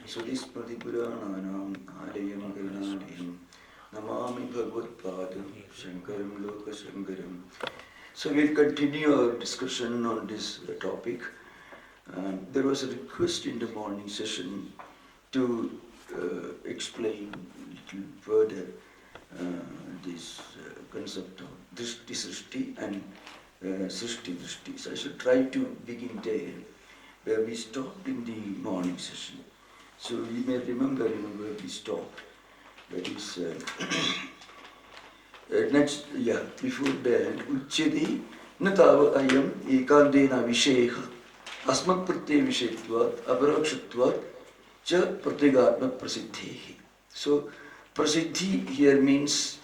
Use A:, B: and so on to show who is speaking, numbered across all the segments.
A: Sudhismritipurananam Alayam Karunadayam Namami Bhagavad-padam Shankaram Loka Shankaram. So we'll continue our discussion on this topic. There was a request in the morning session to explain a little further this concept of Drishti Srishti and Srishti Drishti. So I should try to begin there where we stopped in the morning session. So you may remember where we stopped. That is, before that, Uchyati Natava Ayam Ekandena Visheha Asmat Pratyaya Vishayatvat Aparakshitvat Cha Pratyagatma Prasiddhehi. So, Prasiddhi here means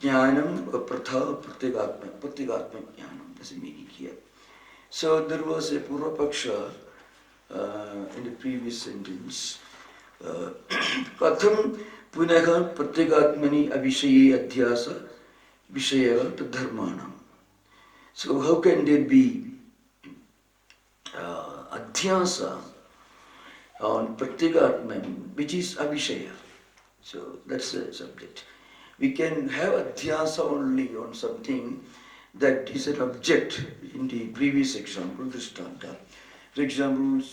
A: Jnanam Pratha Pratyagatma Jnanam. That's the meaning here. So, there was a Purvapaksha in the previous sentence. Katham Punaha Pratyagatmani Avishaye Adhyasa Vishaya Tadharmanam. So, how can there be adhyasa on Pratyagatman, which is Avishaya? So, that's the subject. We can have adhyasa only on something that is an object in the previous example, Drishtanta. For example,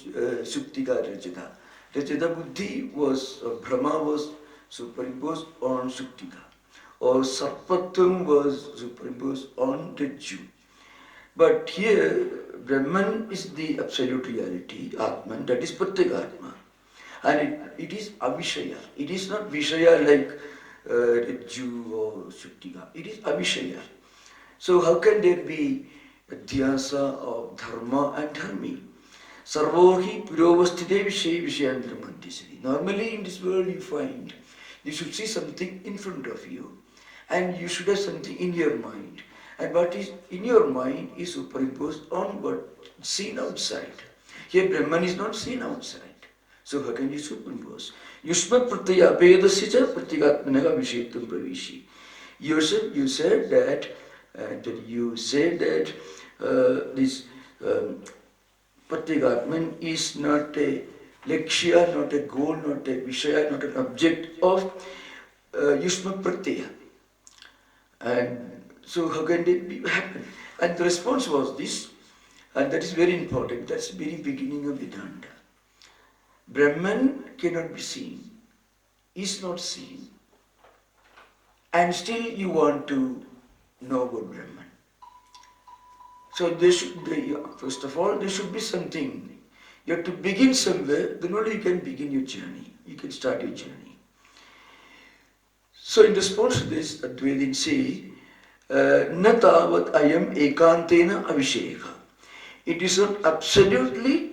A: Suktika Rajata. Rajata Buddhi was, Brahma was superimposed on Suktika. Or Sarpatvam was superimposed on Rajju. But here, Brahman is the absolute reality, Atman, that is Pratyagatma. And it is Avishaya. It is not Vishaya like Rajju or Suktika. It is Avishaya. So how can there be adhyasa of dharma and dharmi? Sarvohi purovastite vishay vishayandra madhyasari. Normally in this world you find, you should see something in front of you and you should have something in your mind. And what is in your mind is superimposed on what is seen outside. Here Brahman is not seen outside. So how can you superimpose? Yushma pratyaya pedasya pratyagatmanaga vishayatvam pravishi. Yourself you said that this Pratyagatman is not a lakshya, not a goal, not a vishaya, not an object of Yushma Pratyaya. And so how can it happen? And the response was this, and that is very important, that's the very beginning of Vedanta. Brahman cannot be seen, is not seen, and still you want to know about Brahman. So there should be, first of all, there should be something. You have to begin somewhere, then only you can begin your journey. You can start your journey. So in response to this, Advaita say, Na tavat ayam ekantena avisheka. It is not absolutely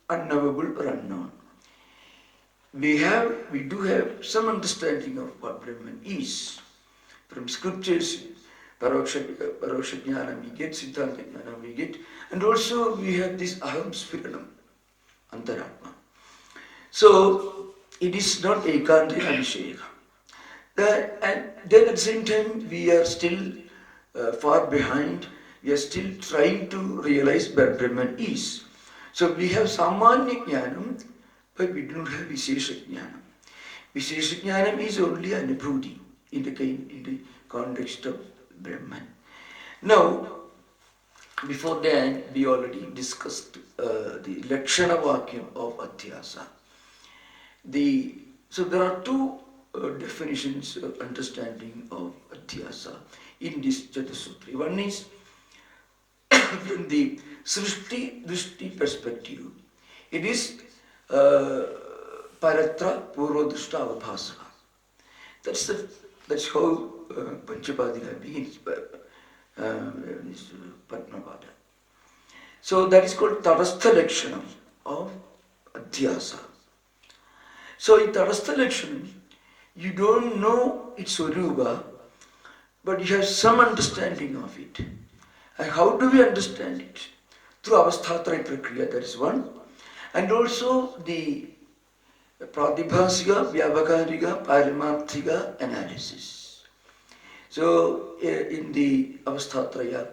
A: unknowable or unknown. We do have some understanding of what Brahman is. From scriptures, Paroksha Jnana we get, Siddhanta Jnana we get, and also we have this Aham Sphiranam, Antaratma. So, it is not Ekantena Avisheka. And then at the same time, we are still far behind, we are still trying to realize what Brahman is. So, we have Samanya Jnanam, but we don't have Vishesha Jnanam. Vishesha Jnanam is only Anubhuti in the context of Brahman. Now, before that, we already discussed the Lakshana Vakyam of Adhyasa. So there are two definitions of understanding of Adhyasa in this Chatusutri. One is from the Srishti Drishti perspective. It is Paratra Purvodrishta Avabhasaka. That's how Panchapadika begins, Padmapada. So that is called Tadastha Lakshanam of Adhyasa. So in Tadastha Lakshanam, you don't know its Swarupa, but you have some understanding of it. And how do we understand it? Through Avasthatraya Prakriya, that is one. And also the Pratibhasika, Vyavakarika, Parimarthika analysis. So in the Avasthatraya,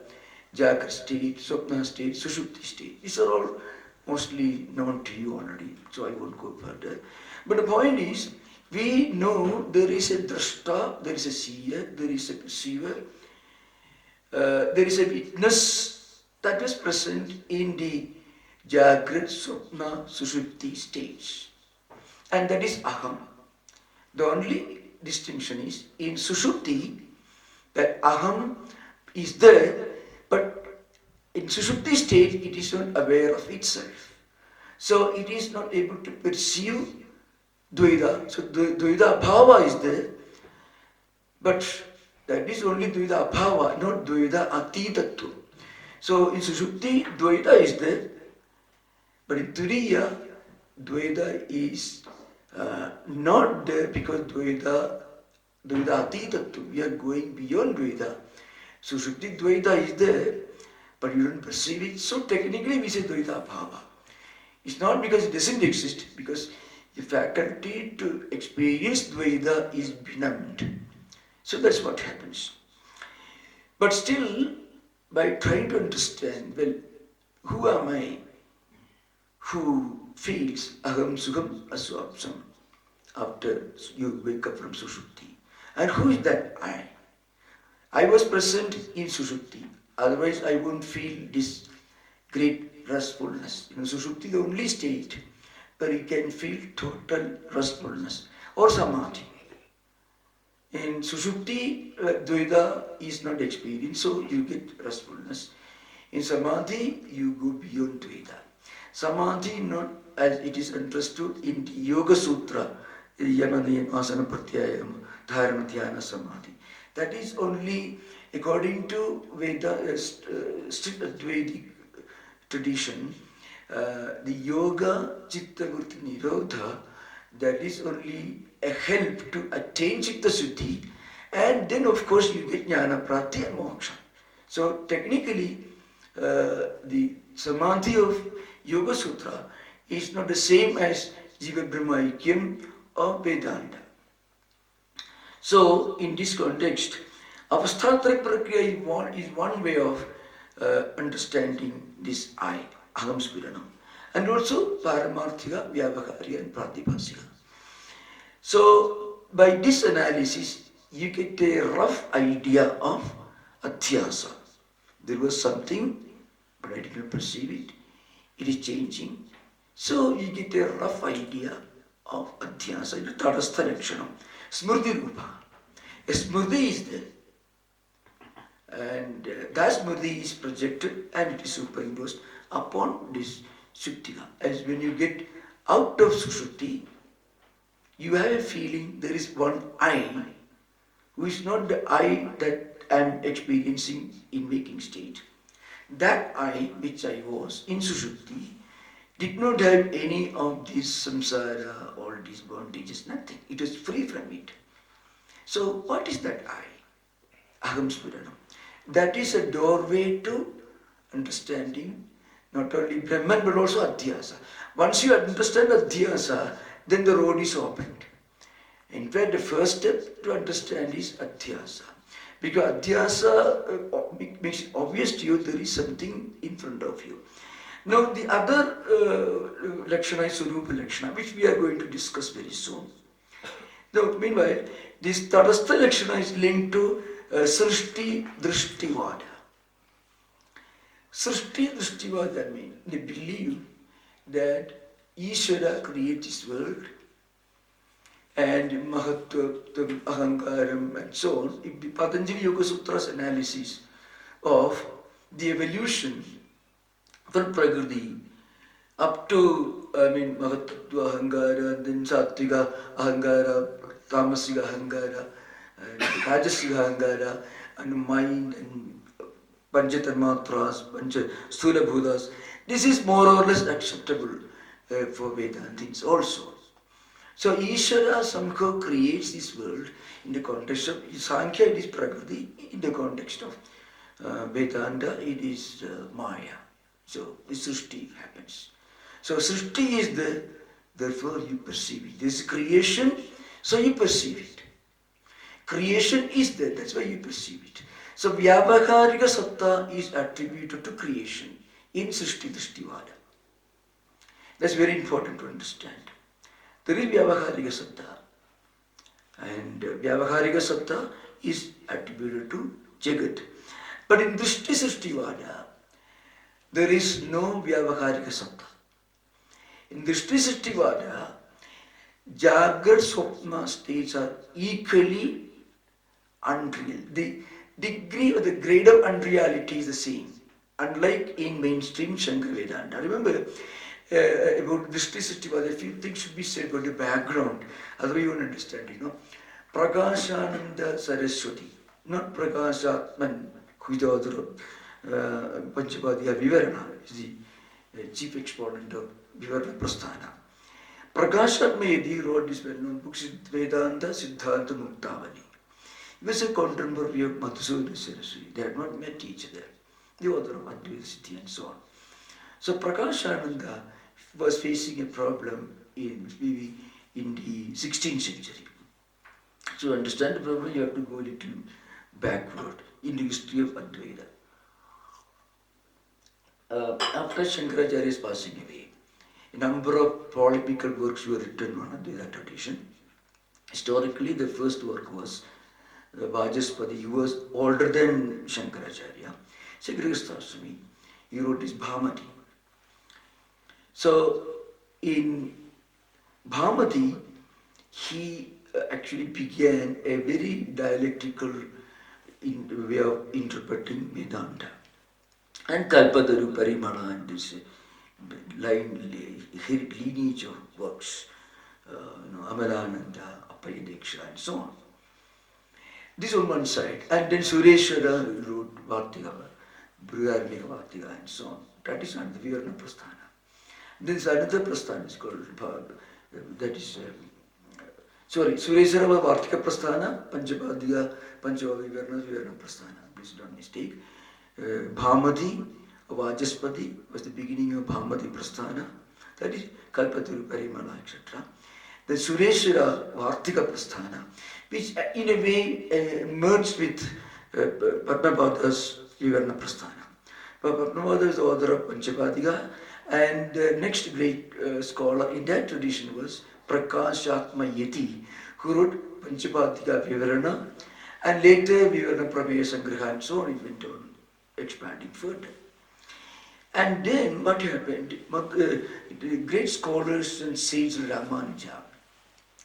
A: Jagra state, Swapna state, Sushupti state, these are all mostly known to you already, so I won't go further. But the point is, we know there is a drashta, there is a seer, there is a perceiver, there is a witness that was present in the Jagrat, Swapna, Sushupti stage. And that is Aham. The only distinction is, in Sushupti, that Aham is there, but in Sushupti stage, it is not aware of itself. So it is not able to perceive Dvaita. So Dvaita Bhava is there, but that is only Dvaita Bhava, not Dvaita Atitattu. So in Sushupti, Dvaita is there, but in Turiya, Dvaita is not there because Dvaita Atitattu. We are going beyond Dvaita. Sushupti Dvaita is there, but you don't perceive it. So technically we say Dvaita Bhava. It's not because it doesn't exist, because the faculty to experience Dvaita is benumbed. So that's what happens. But still, by trying to understand, well, who am I who feels aham sukham aswapsam after you wake up from Sushupti? And who is that I? I was present in Sushupti, otherwise I won't feel this great restfulness. In Sushupti, the only state where you can feel total restfulness or samadhi. In Sushupti, Dvaita is not experienced, so you get restfulness. In Samadhi, you go beyond Dvaita. Samadhi, not as it is understood in the Yoga Sutra, Yama Niyam Asana Pratyayam Dharana Dhyana Samadhi. That is only according to Veda, strict Advaitic tradition, the Yoga Chitta Vritti Nirodha, that is only a help to attain Chitta Suddhi, and then of course you get Jnana Prati and Moksha. So technically, the Samadhi of Yoga Sutra is not the same as Jiva Brahma Aikyam or Vedanta. So in this context, Avasthatrak Prakriya is one way of understanding this I, Aham Spiranam, and also Paramarthika, Vyavahariya and Pratibhasika. So by this analysis, you get a rough idea of Adhyasa. There was something, but I did not perceive it. It is changing. So you get a rough idea of Adhyasa, the Tadastha Lakshanam, Smriti Rupa. A Smriti is there. And that Smriti is projected and it is superimposed upon this Shuktika. As when you get out of Sushupti, you have a feeling there is one I who is not the I that I am experiencing in waking state. That I, which I was in Sushupti, did not have any of these samsara, all these bondages, nothing. It was free from it. So what is that I? Aham Spuranam. That is a doorway to understanding not only Brahman but also Adhyasa. Once you understand Adhyasa, then the road is opened. In fact, the first step to understand is Adhyasa. Because Adhyasa makes it obvious to you there is something in front of you. Now the other Lakshana is Surupa Lakshana, which we are going to discuss very soon. Now, meanwhile, this Tadastha Lakshana is linked to Srishti Drishtivada. Srishti Drishtivada means they believe that Ishvara creates this world and Mahatva, Ahankaram and so on. If the Patanjali Yoga Sutras analysis of the evolution from Prakriti up to, Mahatva Ahankara, then Sattvika Ahankara, Tamasika Ahankara, Rajasika Ahankara, and mind and Panchatarmatras, Pancha Sthula Bhutas. This is more or less acceptable for Vedantins also. So Ishvara somehow creates this world in the context of Sankhya, it is Prakriti, in the context of Vedanta, it is Maya. So the Srishti happens. So Srishti is there, therefore you perceive it. This is creation, so you perceive it. Creation is there, that's why you perceive it. So Vyavaharika Satta is attributed to creation in Srishti Drishtivada. That's very important to understand. There is Vyavaharika Satta. And Vyavaharika Satta is attributed to Jagat. But in Drishti Srishtivada, there is no Vyavaharika Satta. In Drishti Srishtivada, Jagrat Swapna states are equally unreal. The degree or the grade of unreality is the same. Unlike in mainstream Shankara Vedanta. Remember, about Drishti Srishtivada, a few things should be said about the background. Otherwise you won't understand, Prakashananda Saraswati, not Prakashatman, who is the author of Panchapadya Vivarana, is the chief exponent of Vivarana Prasthana. Prakashatmayadi wrote this well-known book, Vedanta Siddhanta Muktavali. He was a contemporary of Madhusudana Saraswati. They had not met each other. The author of Advaita Siddhi and so on. So Prakashananda was facing a problem in the 16th century. To understand the problem, you have to go a little backward in the history of Advaita. After Shankaracharya's passing away, a number of polemical works were written on Advaita tradition. Historically, the first work was Vajaspati. He was older than Shankaracharya. Sri he wrote his Bhamati. So, in Bhamati, he actually began a very dialectical way of interpreting Vedanta. And Kalpataru Parimana and this lineage of works, Amalananda, Apayadiksha and so on. This on one side. And then Sureshwara wrote Vartika, Briharnika Vartika and so on. That is not the Vivarana Prasthana. Then another Prasthana is called, that is, Sureshwara was Vartika Prasthana, Panchapadya, Vivarana Prasthana. Please don't mistake. Bhamati, Vajaspati was the beginning of Bhamati Prasthana. That is Kalpataru Parimala, etc. Then Sureshwara Vartika Prasthana, which in a way merged with Padmapada's Vivarana Prasthana. Padmapada is the author of Panchapadya, and the next great scholar in that tradition was Prakashatmayati, who wrote Panchapadya Vivarana, and later Vivarana Prameya Sangraha and so on. It went on expanding further. And then what happened? The great scholars and sages Ramanuja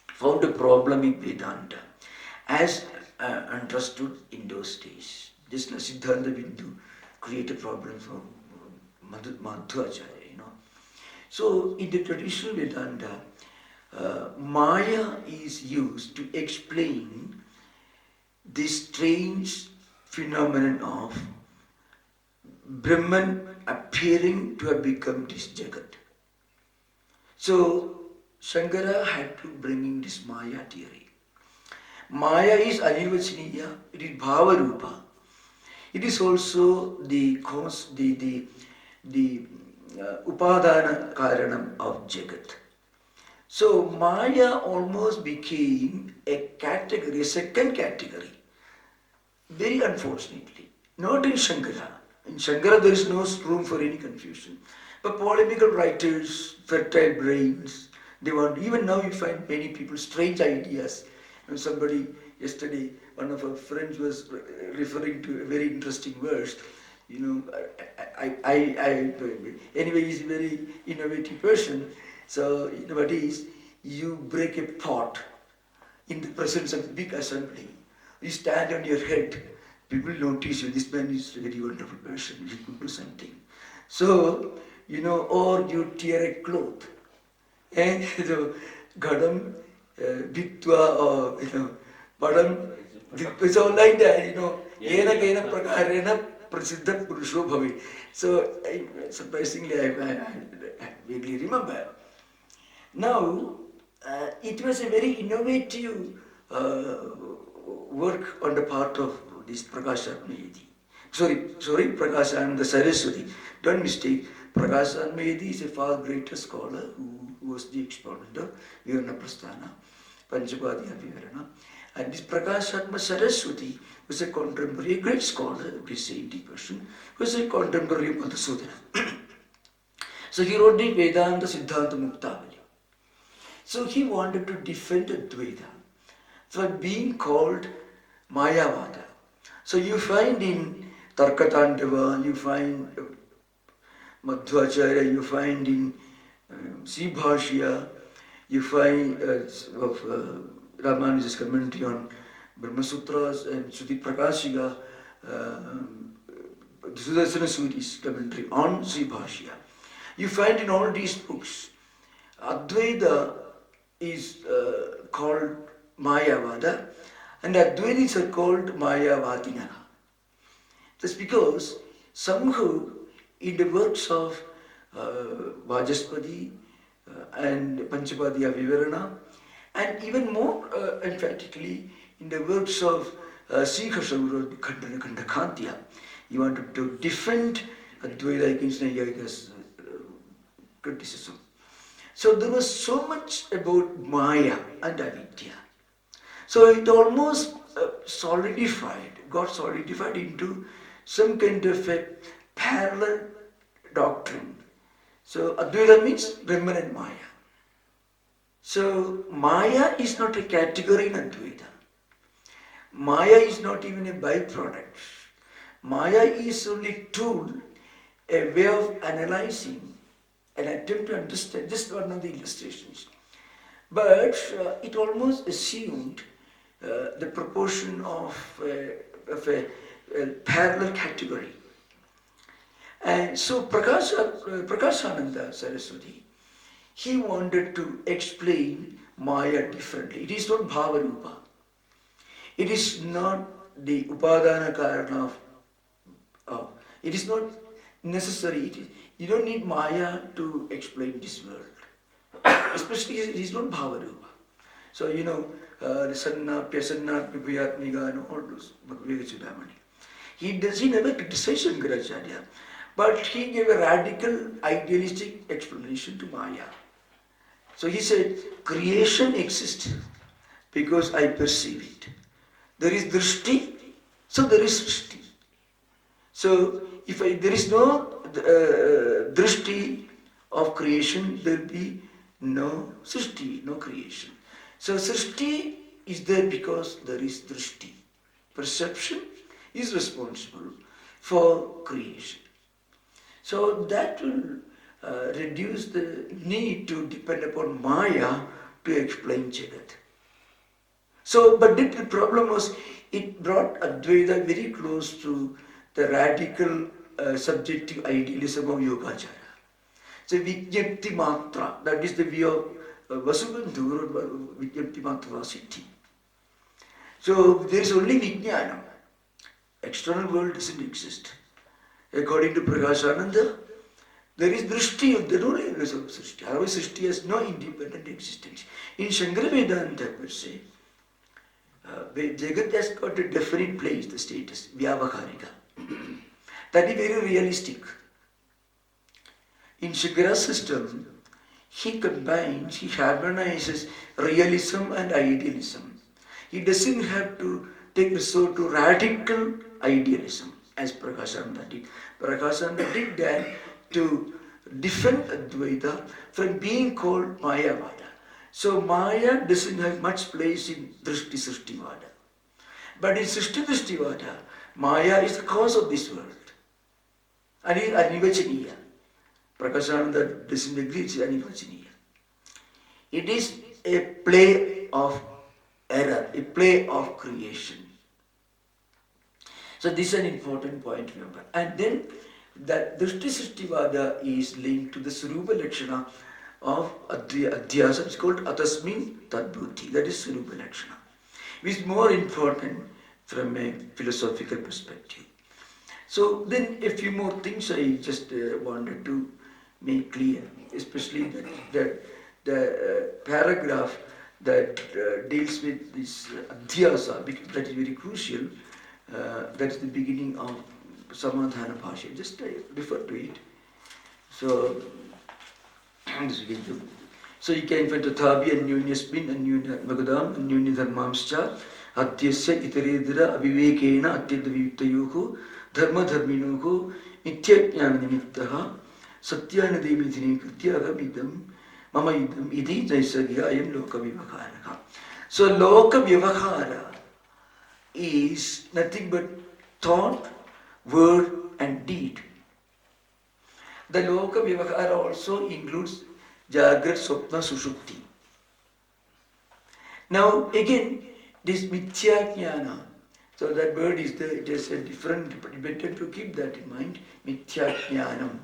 A: found a problem in Vedanta as understood in those days. Just like Siddhanta Bindu created problems for Madhvacharya, So in the traditional Vedanta, Maya is used to explain this strange phenomenon of Brahman appearing to have become this Jagat. So Shankara had to bring in this Maya theory. Maya is Anivachaniya, it is Bhava Rupa. It is also the cause, the Upadana Karanam of Jagat. So Maya almost became a category, a second category. Very unfortunately. Not in Shankara. In Shankara there is no room for any confusion. But polemical writers, fertile brains, they want, even now you find many people, strange ideas. And somebody, yesterday, one of our friends was referring to a very interesting verse. Anyway, he's a very innovative person. So, what is, you break a pot in the presence of a big assembly. You stand on your head. People notice you, this man is a very wonderful person, he could do something. So, or you tear a cloth. And Gadam, Vitva, or, Padam, so like that, Yena Kaina Prakarena Prasiddha Purusho Bhavi. So, surprisingly, I vaguely remember. Now, it was a very innovative work on the part of this Prakashatmayadi. Sorry, Prakashananda Saraswati. Don't mistake, Prakashatmayadi is a far greater scholar who was the exponent of Vivarana Prasthana, Panchapadya Vivarana. And this Prakashatma Saraswati was a contemporary, a great scholar, a great saintly person, was a contemporary of Madhusudana. So he wrote the Vedanta Siddhanta Muktavali. So he wanted to defend Advaita from being called Mayavada. So you find in Tarkatandava, you find Madhvacharya, you find in Sri Bhashyam, you find Ramanuja's commentary on Brahma Sutras and Shruti Prakashika, Sudarsana Suri's commentary on Sri Bhashyam. You find in all these books, Advaita is called Mayavada and Advaitis are called Mayavatina. That's because somehow in the works of Vajaspati and Panchapadya Vivarana, and even more emphatically in the works of Sri Khasavura Khandakantya, you wanted to defend Advaita against Nayayika's criticism. So there was so much about Maya and Avidya. So it almost got solidified into some kind of a parallel doctrine. So Advaita means Brahman and Maya. So Maya is not a category in Advaita. Maya is not even a byproduct. Maya is only a tool, a way of analyzing, an attempt to understand. Just one of the illustrations. But it almost assumed the proportion of a parallel category. And so Prakashananda Saraswati, he wanted to explain Maya differently. It is not Bhavarupa. It is not the Upadana Karana of it is not necessary. You don't need Maya to explain this world. Especially it is not Bhavarupa. So the Sanna, Pyasanna, Vipuyatmiga and all those Vivekachudamani. He never criticized Shankaracharya, but he gave a radical idealistic explanation to Maya. So he said, creation exists because I perceive it. There is drishti, so there is srishti. So if there is no drishti of creation, there will be no srishti, no creation. So srishti is there because there is drishti. Perception is responsible for creation. So that will reduce the need to depend upon Maya to explain Jagat. So, but the problem was, it brought Advaita very close to the radical subjective idealism of Yogacara. So, Vijnapti Matra, that is the view of Vasubandhu, Vijnapti Matra Siddhi. So, there is only Vijnana. External world doesn't exist. According to Prakashananda, there is drishti, there no areas of srishti. Otherwise, srishti has no independent existence. In Shankara Vedanta, per se, Jagat has got a definite place, the status, Vyavaharika. That is very realistic. In Shankara's system, he harmonizes realism and idealism. He doesn't have to take resort to radical idealism, as Prakashananda did. Prakashananda did that to defend Advaita from being called Mayavada. So Maya doesn't have much place in Drishti Srishtivada. But in Srishti Drishtivada, Maya is the cause of this world. And it is Anivachaniya. Prakashananda doesn't agree, it is Anivachaniya. It is a play of error, a play of creation. So this is an important point to remember. And then that Drishti Srishtivada is linked to the Sarupa Lakshana of Adhyasa. It's called Atasmin Tadbuddhi. That is Sarupa Lakshana, which is more important from a philosophical perspective. So then a few more things I just wanted to make clear, especially the paragraph that deals with this Adhyasa, because that is very crucial. That is the beginning of Samadhana Bhashya. Just refer to it. So you can find Tathabi Anyunyasmin Anyunya Magadam Anyunya Dharmamscha Atyasya Itaredra Avivekena Atyadavitayuhu Dharma Dharminuhu Nityajnana Nimittaha Satyanadevithini Krityagam Mama idam iti naisagya ayam loka vivahara. So loka vivahara is nothing but thought, word and deed. The loka vivahara also includes Jagrat, Swapna, Sushupti. Now again, this mithya jnana, so that word is just a different, better to keep that in mind, mithya jnanam.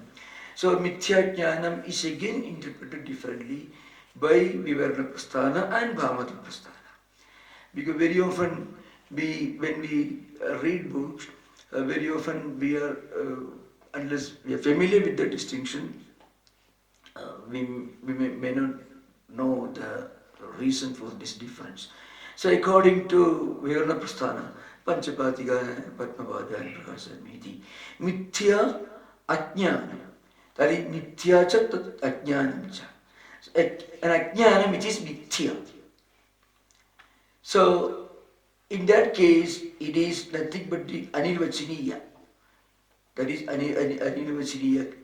A: So mithya jnanam is again interpreted differently by Vivarna Prasthana and Bhamati Prasthana. Because very often when we read books, very often we are, unless we are familiar with the distinction, we may not know the reason for this difference. So according to Vivarna Prasthana, Panchapatika, Padmapada and Prakasamiti, Mithya Ajnana, that is Mithya cha tat Ajnanam cha. An Ajnana which is Mithya. So in that case, it is nothing but the Anirvachiniya. That is Anirvachiniya.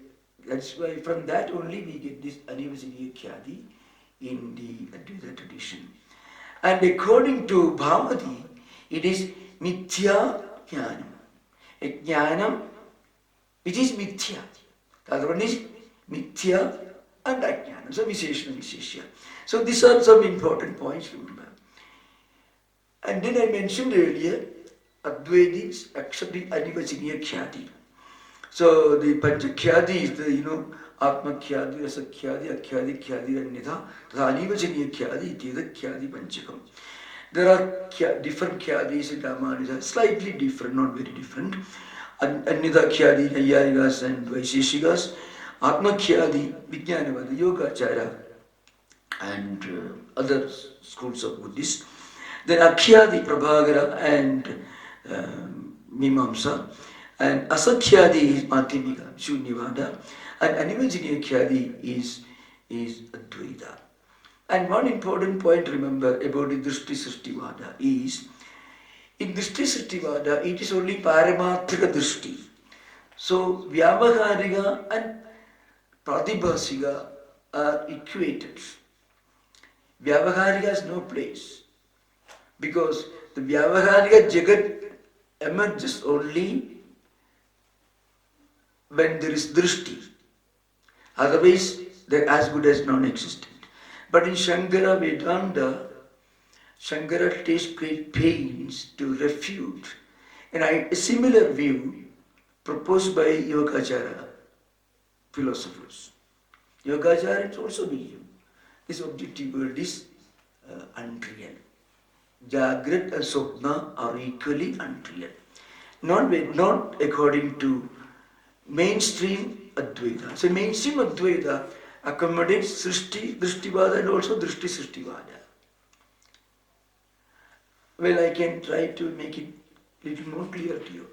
A: That's why from that only we get this Anirvachiniya Khyadi in the Advaita tradition. And according to Bhamati, it is Mithya Jnanam. A Jnanam which is Mithya. The other one is Mithya and Ajnana. So Visheshana Visheshya. So these are some important points to remember. And then I mentioned earlier, Advaitics accepting Anivachiniya Khyati. So the Panchakhyati is the, Atma Khyati, Rasa Khyati, Akhyati, Khyati, and Nidha. Anivachiniya Khyati, it is the Khyati Panchakam. There are different Khyadis in Ramanuja, slightly different, not very different. Annidha Khyadi, Nayarikas and Vaisheshikas. Atma Khyadi, Vijnanavada, Yogacara, and other schools of Buddhists. Then Akhyadi, Prabhagara and Mimamsa. And Asakhyadi is Madhyamika, Shunyavada. And Animajiniya Khyadi is Advaita. And one important point remember about the Drishti Srishtivada is, in Drishti Srishtivada, it is only Paramatrika Drishti. So Vyavaharika and Pratibhasika are equated. Vyavaharika has no place. Because the Vyavaharika Jagat emerges only when there is Drishti. Otherwise, they are as good as non-existent. But in Shankara Vedanta, Shankara takes great pains to refute a similar view proposed by Yogacara philosophers. Yogacara also believe this objective world is unreal. Jagrat and Swapna are equally unreal. Not according to mainstream Advaita. So mainstream Advaita accommodates Srishti, Drishtivada and also Drishti Srishtivada. Well, I can try to make it a little more clear to you.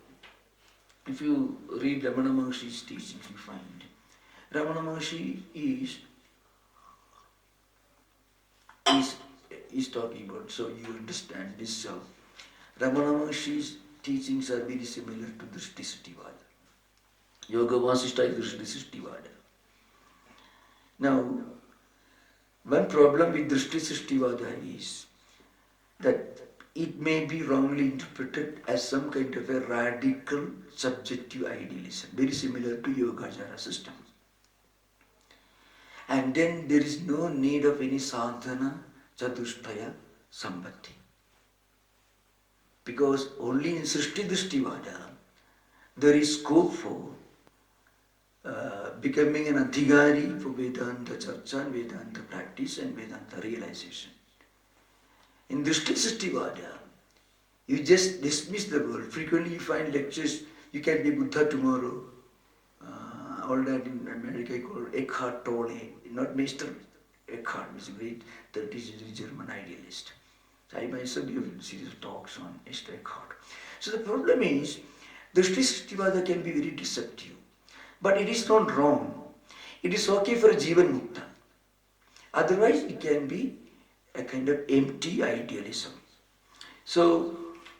A: If you read Ramana Maharshi's teachings, you find Ramana Maharshi is talking about, so you understand this. Ramana Maharshi's teachings are very similar to Drishti Srishtivada. Yoga Vasishta is Drishti Srishtivada. Now, one problem with Drishti Srishtivada is that it may be wrongly interpreted as some kind of a radical subjective idealism, very similar to Yogacara system. And then there is no need of any sadhana, chatushtaya, sambhati. Because only in Srishti Drishtivada there is scope for becoming an adhigari for Vedanta Charcha and Vedanta practice and Vedanta realization. In Drishti Srishtivada, you just dismiss the world. Frequently you find lectures, you can be Buddha tomorrow. All that in America called Eckhart Tolle, not Mr. Eckhart, who is a great 30th century German idealist. I myself give a series of talks on Mr. Eckhart. So the problem is, Drishti Srishtivada can be very deceptive. But it is not wrong. It is okay for a Jivan Mukta. Otherwise, it can be a kind of empty idealism. So,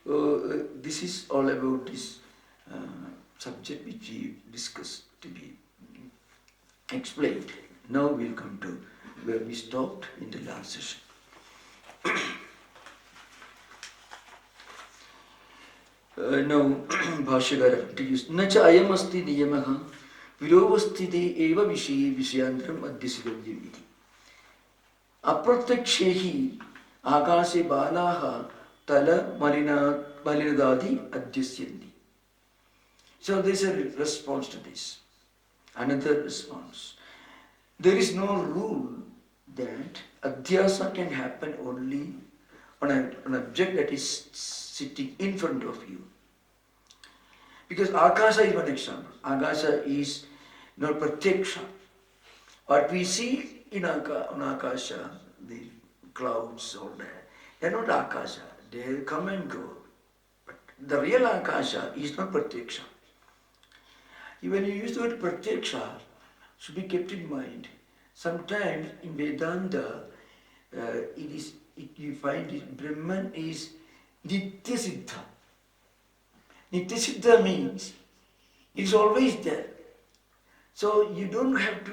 A: this is all about this subject which we discussed to be. explained. Now we'll come to where we stopped in the last session. Now, Bhashyakara continues. Nacha ayam asti niyamaha virovastite eva vishaye vishayantram adhyasidavyam iti. Apratyakshyehi akase balaha tala malinadadi adhyasyanti. So there's a response to this. Another response. There is no rule that adhyasa can happen only on an object that is sitting in front of you. Because akasha is one example. Akasha is not pratyaksha. What we see on akasha, the clouds, all that, they are not akasha. They come and go. But the real akasha is not pratyaksha. When you use the word pratyaksha, should be kept in mind. Sometimes in Vedanta, you find it, Brahman is Nitya Siddha. Nitya Siddha means it is always there. So you don't have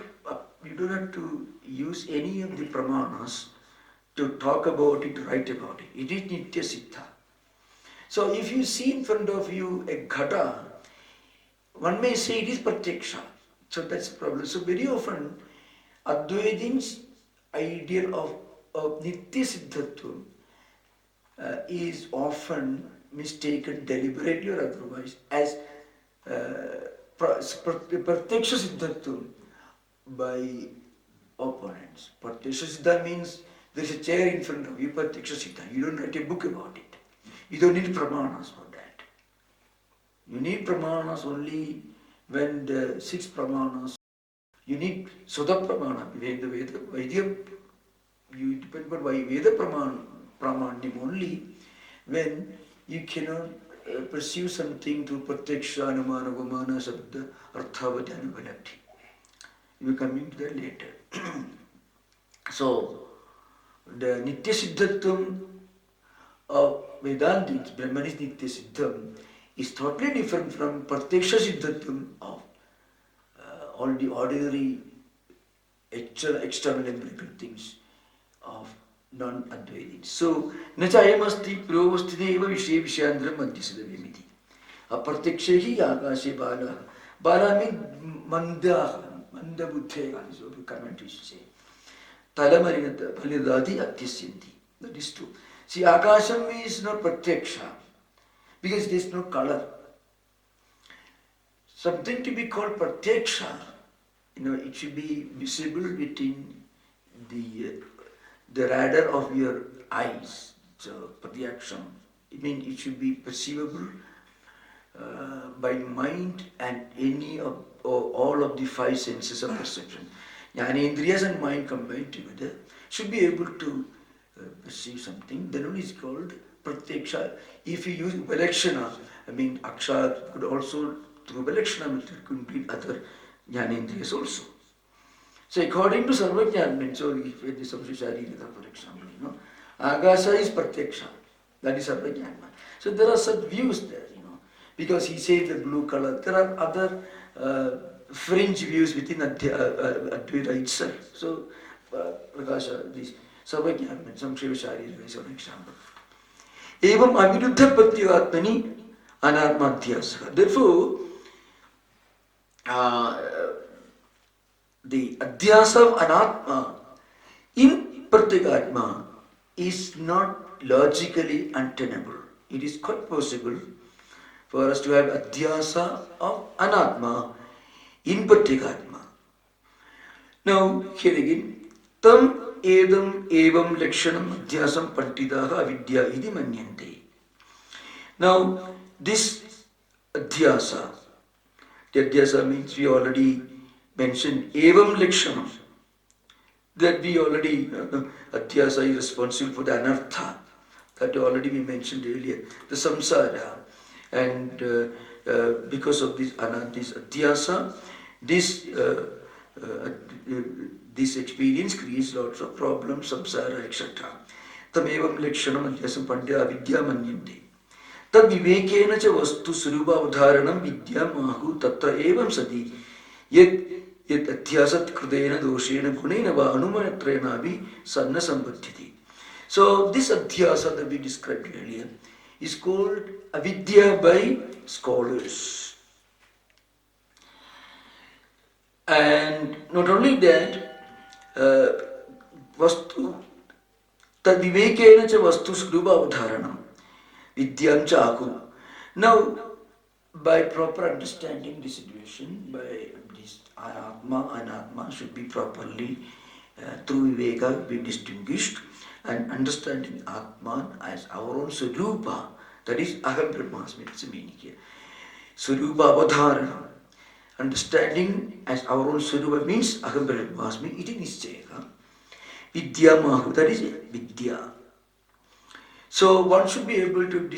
A: to use any of the pramanas to talk about it, write about it. It is Nitya Siddha. So if you see in front of you a ghata, one may say it is pratyaksha. So that's the problem. So very often Advaitin's ideal of Nitya Siddhatva is often mistaken deliberately or otherwise as Pratyaksha Siddhatva by opponents. Pratyaksha Siddha means there is a chair in front of you, Pratyaksha Siddha. You don't write a book about it. You don't need pramanas for that. You need pramanas only when the 6 pramanas. You need Sudha Pramana. You depend on Veda Pramanyam only when you cannot pursue something through Pratyaksha, Anumana, Vamana, Sabda, Arthavati, Anupanati. We will come into that later. So, the Nitya Siddhatvam of Vedantics, Brahman is Nitya Siddham, is totally different from Pratyaksha Siddhatvam of all the ordinary external empirical things of non-Advaitins. So, nacha ayamasti provastite eva vishay vishayandram adhyasidavyam iti. Apratyakshehi akashe bala. Bala means manda buddhe, so the commentaries say. Talamarinadadi adhyasyanti. That is true. See, akasham is not pratyaksha because there is no color. Something to be called pratyaksha, it should be visible within the radar of your eyes. So, pratyaksham, it should be perceivable by mind and any of or all of the 5 senses of perception. Jnanendriyas and mind combined together should be able to perceive something. Then only is called pratyaksha. If you use ubalakshana, aksha could also through Balakshana it could be other Jnanendriyas also. So according to Sarvajnana, so if it is Samshisharita, for example, Agasa is Pratyaksha, that is Sarvajnana. So there are such views there, because he says the blue color. There are other fringe views within Advaita itself. So Prakasha, this Sarvajnana, Samshisharita is an example. Evam aviruddha patyavatmani anarmadhyasa. Therefore, the adhyasa of anatma in pratyekatma is not logically untenable. It is quite possible for us to have adhyasa of anatma in pratyekatma. Now, here again, tam edam evam lakshanam adhyasam pantidaha avidya iti manyante. Now, this adhyasa, the adhyasa means we already mentioned evam lakshanam, that we already, adhyasa is responsible for the anartha, that already we mentioned earlier, the samsara, and because of this adhyasa, this experience creates lots of problems, samsara, etc. Tam evam lakshanam adhyasam pandya avidya manyante. Tad vivekena cha vastu surupa udharanam vidya mahu tatra evam sati yet yet adhyasat kridena doshena gunena va anumayatrenavi sanna sambudhyati. So this adhyasa that we described earlier is called avidya by scholars. And not only that, vastu tad vivekena cha vastu srupa avadharanam vidyam cha aku. Now, by proper understanding the situation, by this Atma and Atma should be properly through Viveka be distinguished, and understanding Atman as our own Swarupa, that is Aham Brahmasmi, that's the meaning here. Swarupa Avadharana. Understanding as our own Swarupa means Aham Brahmasmi, it is Nischaya. Vidya Mahu, that is Vidya. So one should be able to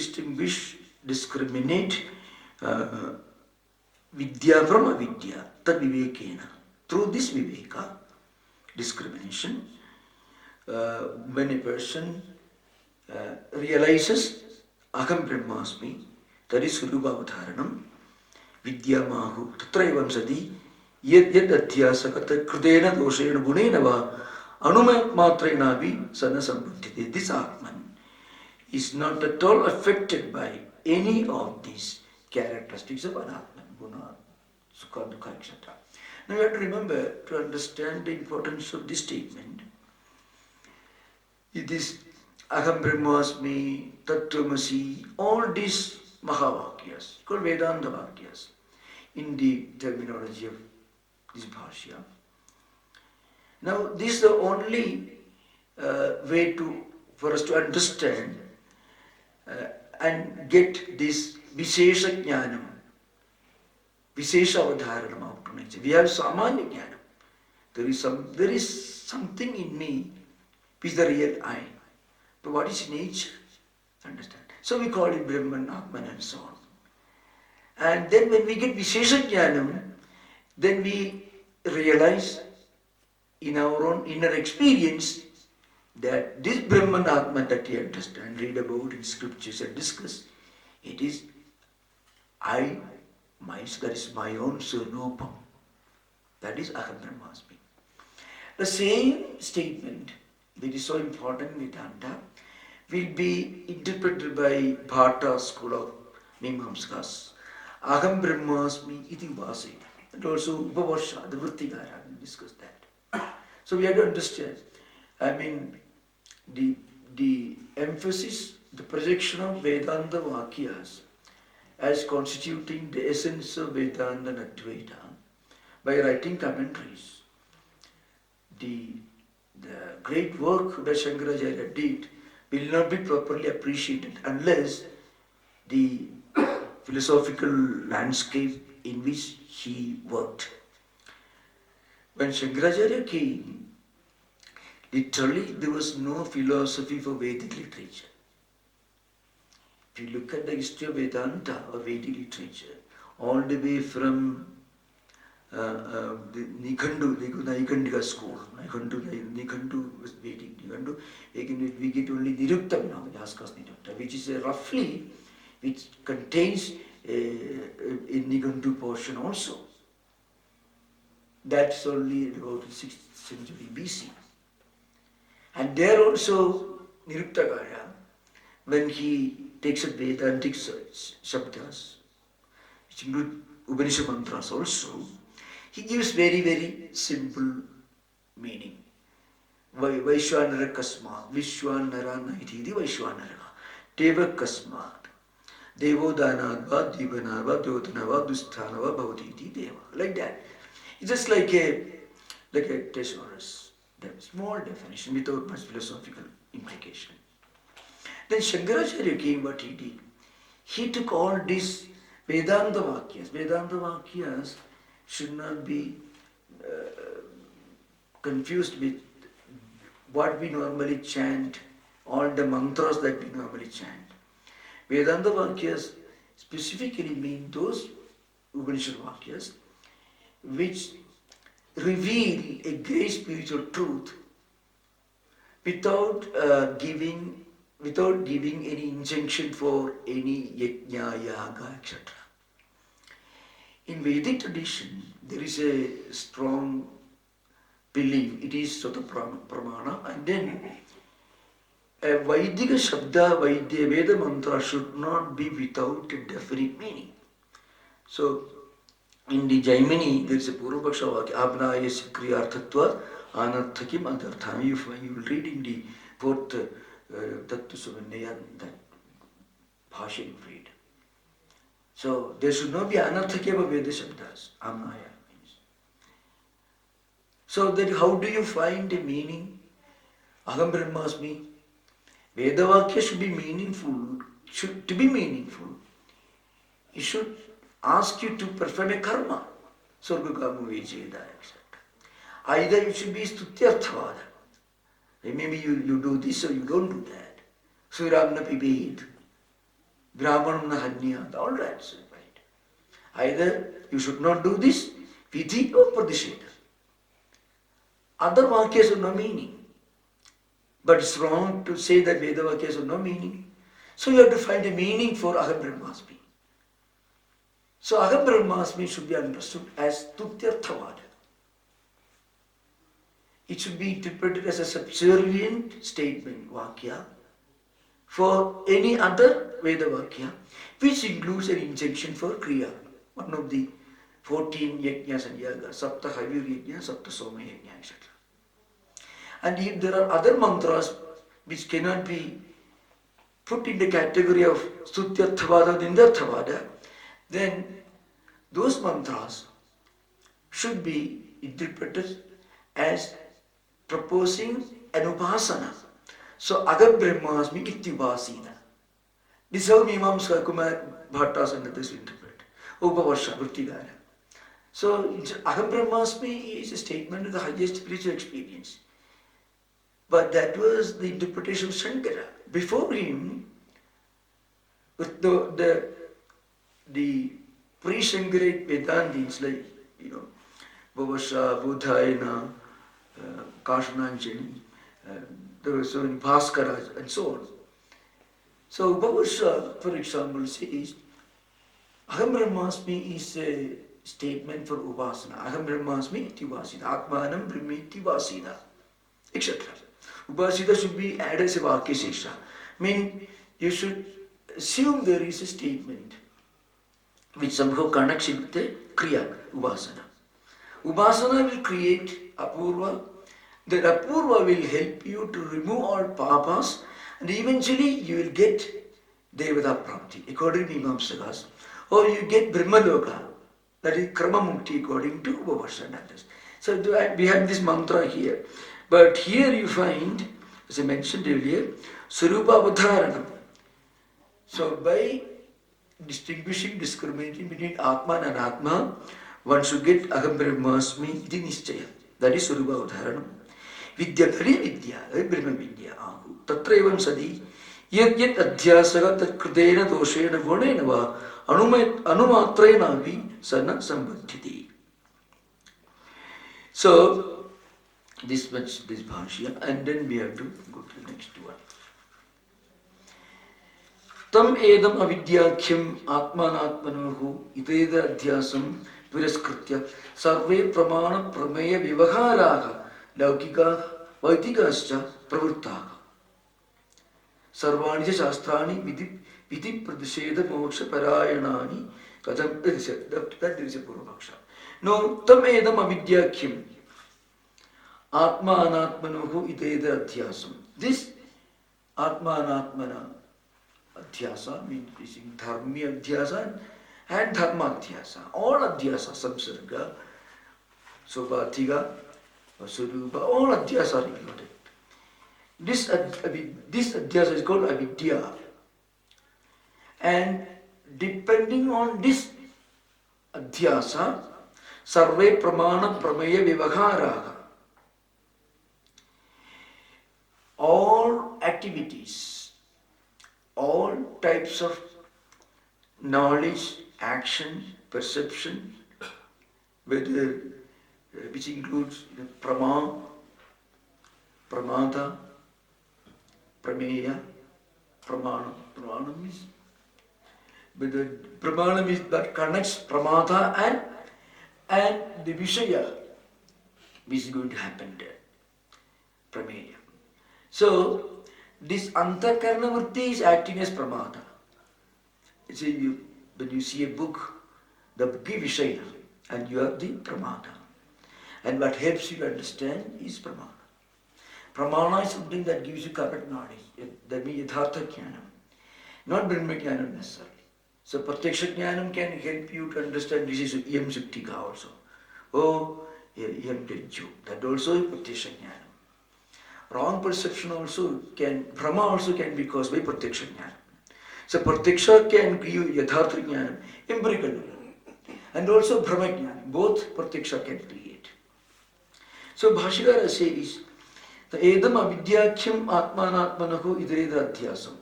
A: discriminate Vidya from Avidya, tad Vivekena. Through this Viveka, discrimination, when a person realizes Aham Brahmasmi, that is Swarupa Avadharanam, Vidya Mahu, Tatraivam Sadi, Yed Adhyasakata Kridena Doshena Gunena Va, Anumatrenavi Sana Sambuddhite. This Atman is not at all affected by any of these characteristics of an Atman, Guna, Sukha, Dukha, etc. Now you have to remember, to understand the importance of this statement, it is Aham Brahmasmi, Tattwamasi, all these Mahavakyas, called Vedanta Vakyas, in the terminology of this Bhashyam. Now, this is the only way for us to understand and get this Vishesha Jnanam, Vishesha Avadharanam out to nature. We have Samanya Jnanam. There is something in me which is the real I. But what is nature? Understand? So we call it Brahman, Atman and so on. And then when we get Vishesha Jnanam, then we realize in our own inner experience that this Brahman Atman that we understand, read about in scriptures and discuss, it is that is my own Swarupam. That is Aham Brahmasmi. The same statement that is so important in Vedanta will be interpreted by Bhatta school of Mimamsakas. Aham Brahmasmi iti vase. And also Upavasha, the Vrittikara, we discussed that. So we have to understand, the emphasis, the projection of Vedanta Vakyas as constituting the essence of Vedanta and Advaita by writing commentaries. The great work that Shankaracharya did will not be properly appreciated unless the philosophical landscape in which he worked. When Shankaracharya came, literally there was no philosophy for Vedic literature. If you look at the history of Vedanta or Vedic literature, all the way from the Nikandika school, Nikandu was Vedic, we get only Niruktam now, Yaskas Nirukta, which is which contains a Nikandu portion also. That's only about the 6th century BC. And there also, Niruktakaya, when he takes up Vedantic Shabdas, which include Upanishad mantras also, he gives very, very simple meaning. Vaishwanara Kasmat, Vishwanara Naitidi Vaishwanara, Deva Kasmat, Devo Danadva, Divanava, Dyotanava, Dusthanava, Bhavati Deva. Like that. It's just like a thesaurus, a small definition without much philosophical implication. Then Shankaracharya came, what he did? He took all these Vedanta Vakyas. Vedanta Vakyas should not be confused with what we normally chant, all the mantras that we normally chant. Vedanta Vakyas specifically mean those Upanishad Vakyas which reveal a great spiritual truth without giving any injunction for any yajna, yaga, etc. in Vedic tradition, there is a strong belief, it is Sutra Pramana, and then a Vaidika Shabda, Vaidya Veda mantra should not be without a definite meaning. So, in the Jaimini, there is a Purvapaksha Vakya, Abnaya Sikriyarthatva, Anarthakim Adartham. You will read in the fourth Tattwamayanandaji that Bhashyam you read. So, there should not be Anarthakeva Veda Shabdas, Amnaya means. So, that how do you find a meaning? Aham Brahmasmi. Veda Vakya should be meaningful. To be meaningful, it should ask you to perform a karma. Sargakamu Vijeda, etc. Either it should be Stutyarthavada. Maybe you do this or you don't do that. Suramna Pibid, Brahmanam na Hanyat, all that, right? Either you should not do this, Vidhi or Pradisheda. Other Vakyas have no meaning. But it's wrong to say that Veda Vakyas have no meaning. So you have to find a meaning for Aham Brahmasmi. So Aham Brahmasmi should be understood as Tutyarthavada. It should be interpreted as a subservient statement, Vakya, for any other Veda Vakya, which includes an injunction for Kriya, one of the 14 Yajnas and Yagas, Sapta Havir Yajna, Sapta Soma Yajna, etc. And if there are other mantras which cannot be put in the category of Stutyarthavada or Nindarthavada, then those mantras should be interpreted as proposing an upasana. So, Agam Brahmasmi Ityubasina. This is how Mimamsa Kumar Bhattas and others interpret. Upavasha Vrittigana. So, Agam Brahmasmi is a statement of the highest spiritual experience. But that was the interpretation of Shankara. Before him, with the pre-Shankarite Vedantis like, Bhavasha, Bodhayana, Kashananjani, there were so many Bhaskaras and so on. So Bhavasha, for example, says, Aham Brahmasmi is a statement for Upasana. Aham Brahmasmi Ityuvasina, Atmanam Brahmi Ityuvasina, etc. Upasita should be added as a Vakya Shesha. I mean, you should assume there is a statement which somehow connects it with the Kriya, Upasana. Upasana will create Apurva. That Apurva will help you to remove all papas and eventually you will get Devata Prapti according to Mimamsakas. Or you get Brahmaloka, that is Krama Mukti according to Upavasha and others. So we have this mantra here. But here you find, as I mentioned earlier, Sarupa Avadharanam. So by discriminating between Atma and Anatma, one should get Aham Brahmasmi iti Nischaya. That is Sarupa Avadharanam. Vidya Tari Vidya, Brahma Vidya Ahu. Tatra evam sadi, yat yat adhyasaga tat kridena doshena gunena va anumatrena api sana sambandhiti. So, this much, this Bhashya, and then we have to go to the next one. Tam edam avidyakyam atmanatmanohu iteda adhyasam viraskritya sarve pramana prameya vivaharaha laukika vaitikascha pravruttaha sarvani shastrani vidhi pradisheda moksha parayanani kadam. That is a Purvapaksha. No, tam edam avidyakyam Atma anatmanohu iteda adhyasam. This Atma anatmana adhyasa means dharmi adhyasa and dharma adhyasa. All adhyasa, samsarga, sobhatiga, surupa, all adhyasa are included. This adhyasa is called avidya. And depending on this adhyasa, sarve pramana prameya vivaharaha. All activities, all types of knowledge, action, perception, whether which includes prama, pramada, prameya, pramana. Pramana means But the pramanam is that connects pramada and the vishaya which is going to happen there. Prameya. So this antakarna vritti is acting as pramada. See, when you see a book, the book is vishaya and you are the pramada. And what helps you to understand is pramana. Pramana is something that gives you correct knowledge. That means yathartha jnanam. Not Brahma jnanam necessarily. So pratyaksha jnanam can help you to understand this is yam suktika also. Oh, yam tejju. That also is pratyaksha jnanam. Wrong perception also can, Brahma also can be caused by pratyaksha jnanam. So pratyaksha can give you yathartha jnanam, empirical jnanam. And also Brahma jnanam. Both pratyaksha can create. So Bhashyakara says, the edam avidyakhyam atmanatmanaho idreda adhyasam.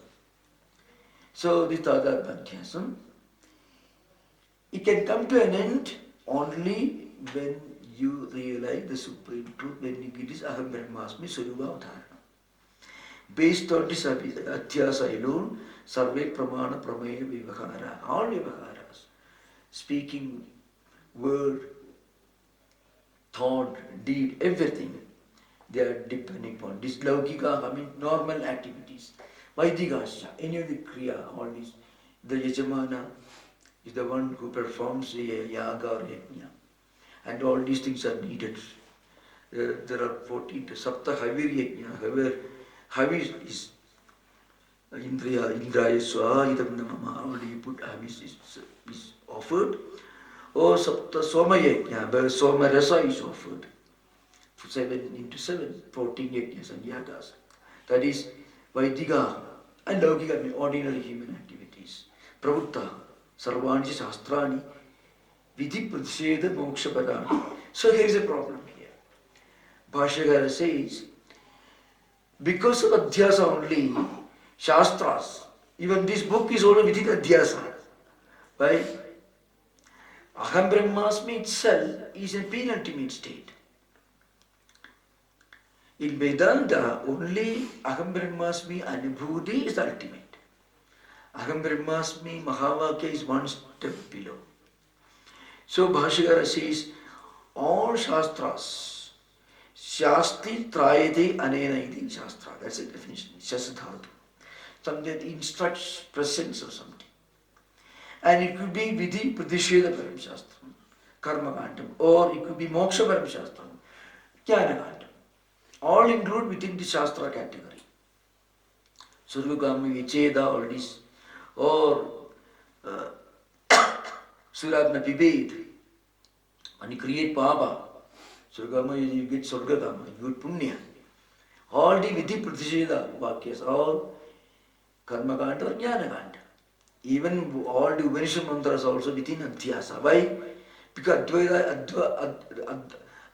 A: So this tadatma adhyasam, it can come to an end only when you realize the supreme truth, when it is aham brahmasmi suruva dharana. Based on this adhyasa alone, sarve pramana prameya vivahara, all vivaharas, speaking, word, thought, deed, everything, they are depending upon this laukika, I mean normal activities. Vaidigasya, any of the kriya, all these, the yajamana is the one who performs the yaga or yajna. And all these things are needed. There are 14 sapta havir yajna, however, havis is indriya, indraya swa idam namama, only you put havis is offered. Or sapta soma yajna, where soma rasa is offered. 7 into 7, 14 yajnas and yagas. That is Vaidika and Laukika, mean ordinary human activities. Pravutta, Sarvani Shastrani, Vidhi Pratisheda Moksha Padani. So here is a problem here. Bhashyakara says, because of Adhyasa only, Shastras, even this book is only within Adhyasa. Why? Aham Brahmasmi itself is a penultimate state. In Vedanta, only Aham Brahmasmi Anubhuti is the ultimate. Aham Brahmasmi Mahavakya is one step below. So Bhashyakara says, all Shastras, Shasti Trayate Anena iti Shastra. That's the definition. Shasadhatu. Something that instructs presence or something. And it could be Vidhi Pratisheda Param Shastram, Karma Kandam, or it could be Moksha Param Shastram, Jnana Kandam. All include within the Shastra category. Survagami, Vicheda, all this, or Surabna Vived. When you create Papa, Surgama, you get Surgadama, you get Punya. All the Vidhi Pratisheda Vakyas, all Karma Kanda or Jnana Kanda. Even all the Upanishad mantras also within Adhyasa. Why? Because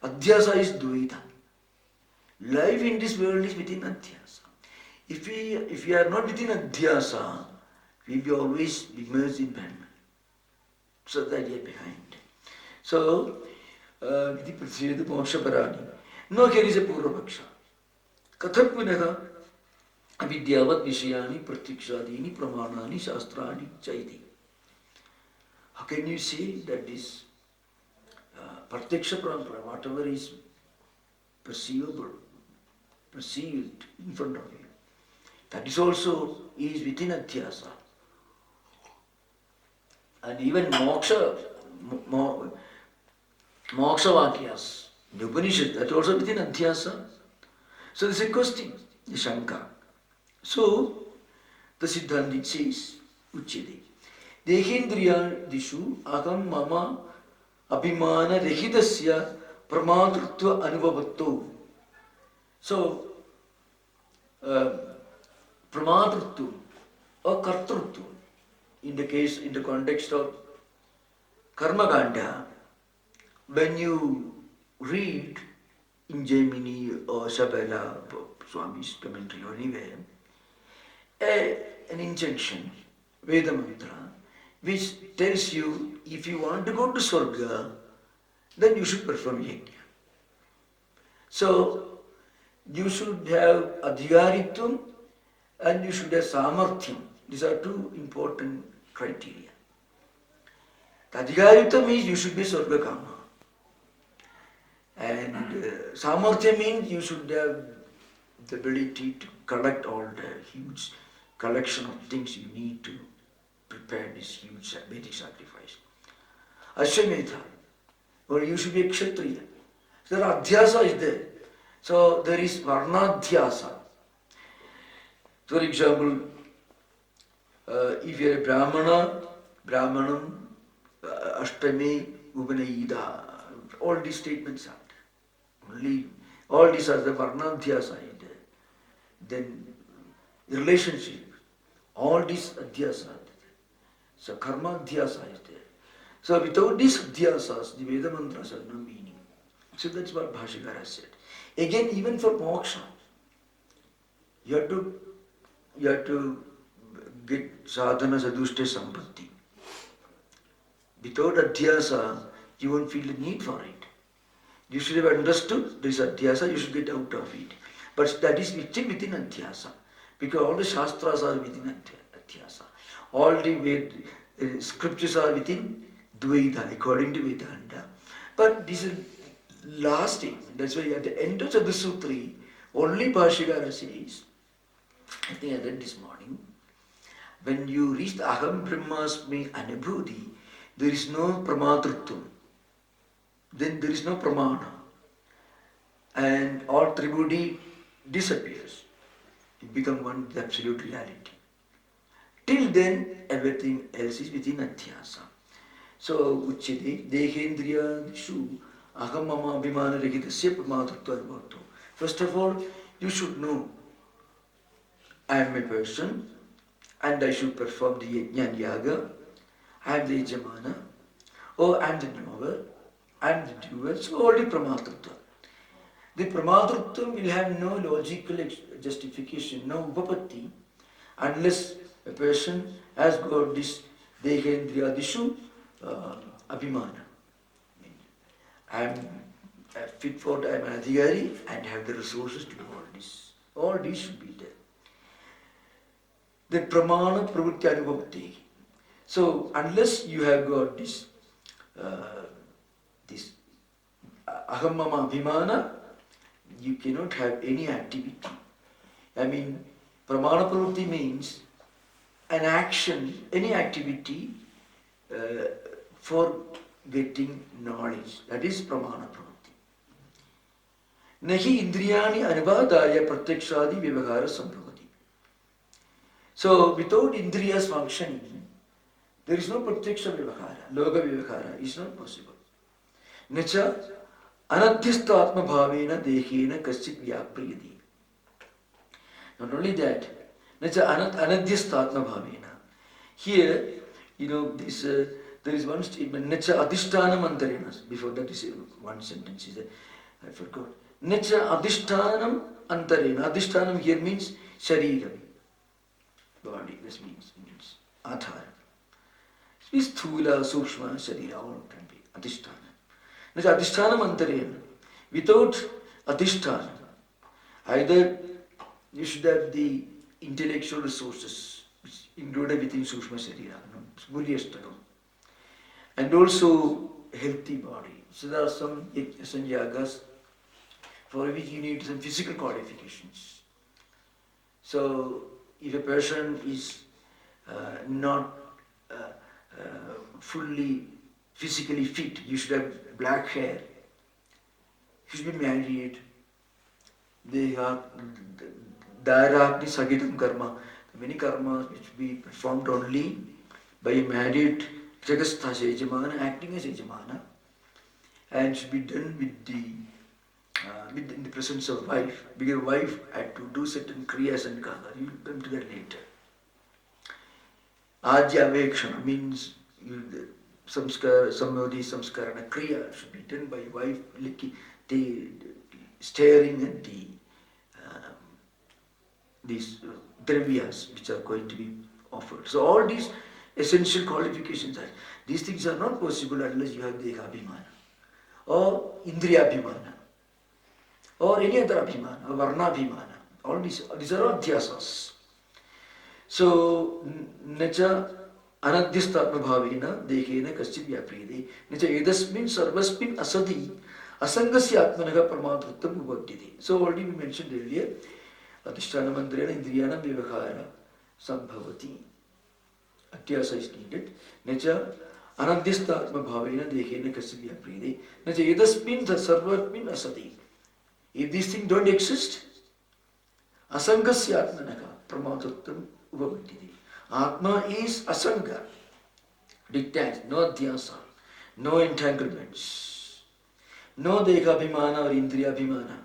A: Adhyasa is Dvaita. Life in this world is within Adhyasa. If we are not within Adhyasa, we will be always immersed in Brahman. So that we are behind. So, Vidhi Pratisheda Moksha Parani. No, here is a Purvapaksha. Katham punaha avidyavat vishayani pratikshadini pramanani shastrani chaiti. How can you say that this pratiksha parampara, whatever is perceivable, perceived in front of you, that is also is within Adhyasa. And even moksha vakyas, the Upanishad, that also within Adhyasa. So this is a question, the Shankara. So the Siddhanti says, Uchyate. Dehendriya dishu aham mama abhimana rehidasya pramadritva anuvavatto. So, pramadritva or kartrutva, in the context of Karma Kanda, when you read in Gemini or Sabala, Swami's commentary or anywhere, an injunction, Veda Mantra, which tells you if you want to go to Swarga, then you should perform yajna. So, you should have adhikaritvam and you should have samarthyam. These are two important criteria. Adhikariyutva means you should be Sarvakama. And Samarthya means you should have the ability to collect all the huge collection of things you need to prepare this huge Vedic sacrifice. Ashwamedha, or you should be a Kshatriya. So the Adhyasa is there. So there is Varnadhyasa. For example, if you are a Brahmana, Brahmanam, Ashtami, Upanayida, all these statements are there. Only all these are the Varnadhyasa is there. Then the relationship, all these Adhyasa are there. So Karma Adhyasa is there. So without these Adhyasas, the Veda mantras have no meaning. So that's what Bhashyakara said. Again, even for moksha, you have to get sadhana sadushte sampatti. Without adhyasa, you won't feel the need for it. You should have understood this adhyasa, you should get out of it. But that is still within adhyasa. Because all the shastras are within adhyasa. All the scriptures are within Dvaita, according to Vedanta. But this is last statement. That's why at the end of the Sutra, only Bhashyakara says, I think I read this morning, when you reach the Aham Brahmasmi Anubhuti, there is no Pramatrutvam. Then there is no Pramana. And all Tribhuti disappears. It becomes one with absolute reality. Till then, everything else is within Adhyasa. So, Uchyate, Dehendriya Dishu, Aham Mama Abhimana Rekitasya Pramatrutva Arvato. First of all, you should know, I am a person and I should perform the Yajna and Yaga. I am the Yajamana, or I am the knower, I am the doer, so all the Pramatrutva. The Pramatrutva will have no logical justification, no upapatti, unless a person has got this Dehendriyadishu Abhimana. I am fit for it, I am an adhikari and have the resources to do all this. All these should be there. The Pramana Pravritti Anubhavati. So unless you have got this Aham Mama Abhimana, you cannot have any activity. I mean, Pramana Pravritti means an action, any activity for getting knowledge. That is Pramana Pravritti. Nahi Indriyani Anubhadaya Pratyakshadi Vyavahara Sambhavati. So without Indriyas functioning, there is no Pratyaksha Vyavahara, Loga Vyavahara is not possible. Nacha Anadhyasthatma Bhavena Dehena Kaschit Vyapriyadi. Not only that, Nacha Anadhyasthatma Bhavena. Here, this there is one statement, Nacha Adhishtanam Antarena. Before that is one sentence, is I forgot. Nacha Adhishtanam Antarena. Adhishtanam here means Shariram. Body, this means Athara. It means Thula, Sukshma, Sharira, all can be Adhisthana. Nacha Adhishtanam Antarena. Without Adhishthana, either you should have the intellectual resources which included within Sukshma Sharira, Buddhistana, and also healthy body. So there are some yagas for which you need some physical qualifications. So if a person is not fully physically fit, you should have black hair, you should be married, they are Dhairagni Sagitam Karma, many karmas which be performed only by a married Jagastha Sejamana, acting as Sejamana, and should be done in the presence of wife, because wife had to do certain kriyas and karma. You will come to that later. Ajya Vekshana means samskara, samyodi samskarana kriya should be done by wife, the staring at these dravyas which are going to be offered. So all these essential qualifications are, these things are not possible unless you have Dekhabhimana or Indriyabhimana or any other Abhimana or Varnabhimana. All these are all Adhyasas. So, Nacha anadhyasthatma bhavena dekena kaschit vyapriyate. Nicha edasmin sarvasmin asati asangasya atmanaha pramatrittam upadyate. So already we mentioned earlier, adhisthana mantrena indriyana vyavahara sambhavati. Adhyasa is needed. Nicha anadhyasthatma bhavena dekena kaschit vyapriyate. Nicha edasmin sarvasmin asati. If these things don't exist, asangasya atmanaha pramatrittam upadyate. Atma is asanga, detached, no adhyasa, no entanglements, no dekhabhimana or indriyabhimana.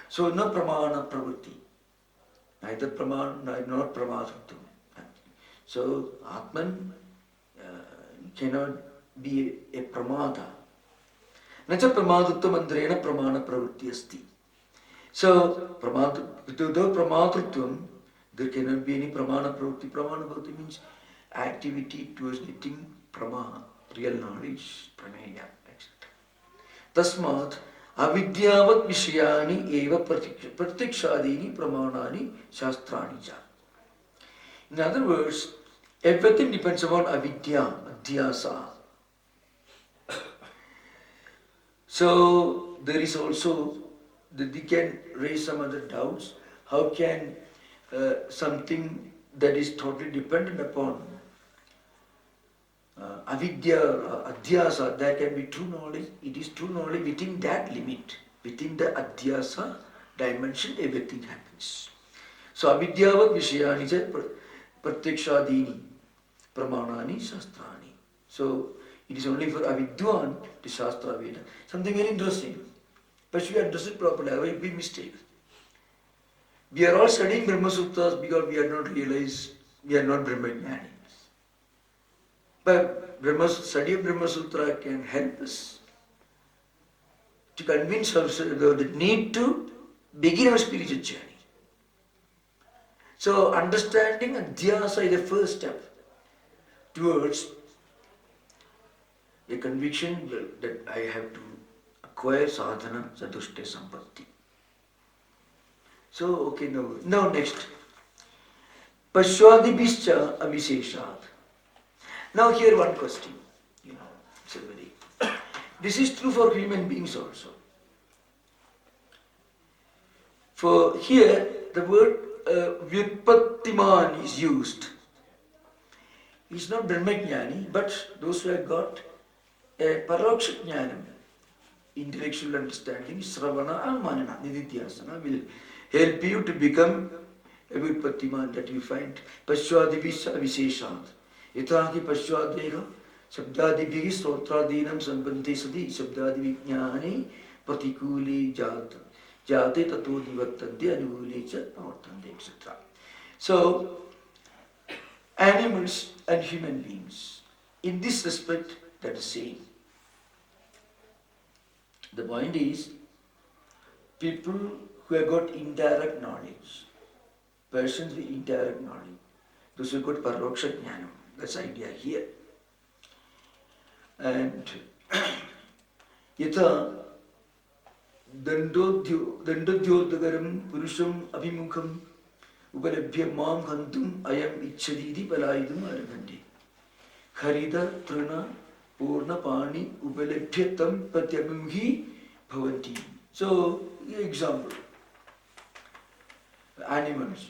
A: So no pramana pravritti, neither pramana nor pramatrittam. So Atman cannot be a pramada. Nacha pramatrittam andrena pramana pravritti asti. So without pramatrittam, there cannot be any pramana pravritti. Pramana pravritti means activity towards getting prama, real knowledge, prameya, etc. Tasmat avidyavat vishayani eva pratikshadini pramanani shastrani cha. In other words, everything depends upon avidya, adhyasa. So there is also that we can raise some other doubts. How can something that is totally dependent upon avidya, adhyasa, that can be true knowledge? It is true knowledge within that limit, within the adhyasa dimension, everything happens. So avidyavat vishayani cha pratyakshadini pramanani shastrani. So it is only for avidwan the shastra Veda. Something very interesting. But we understood properly, I will be mistaken. We are all studying Brahma Sutras because we are not realized we are not Brahmajnanis. But study of Brahma Sutra can help us to convince ourselves the need to begin our spiritual journey. So understanding adhyasa is the first step towards a conviction that I have to acquire sadhana sadushte sampatti. So, okay, now next. Pashwadibhischa avisheshat. Now here one question, it's a very, this is true for human beings also. For here, the word vyutpattiman is used. It's not Brahmajnani, but those who have got a paroksha jnanam, intellectual understanding, sravana and manana, nididhyasana, will help you to become a vyutpattiman that you find. Pashwadibhischa avisheshat. Yatha ki pashwadveha sabdadibhihi sotradinam sambandhe sati sabdadi vijnani patikuli jate tato nivattante anuvule cha navartante, etc. So, animals and human beings, in this respect, that is same. The point is, people who have got indirect knowledge, persons with indirect knowledge, those who have got paroksha jnanam, that's the idea here. And yatha dandodhyodagaram purusham abhimukham upalabhya mam hantum ayam ichchadidi palaidum arabhandi kharida trana purna pani upalabhya tam pratyabhimhi bhavanti. So, example, animals,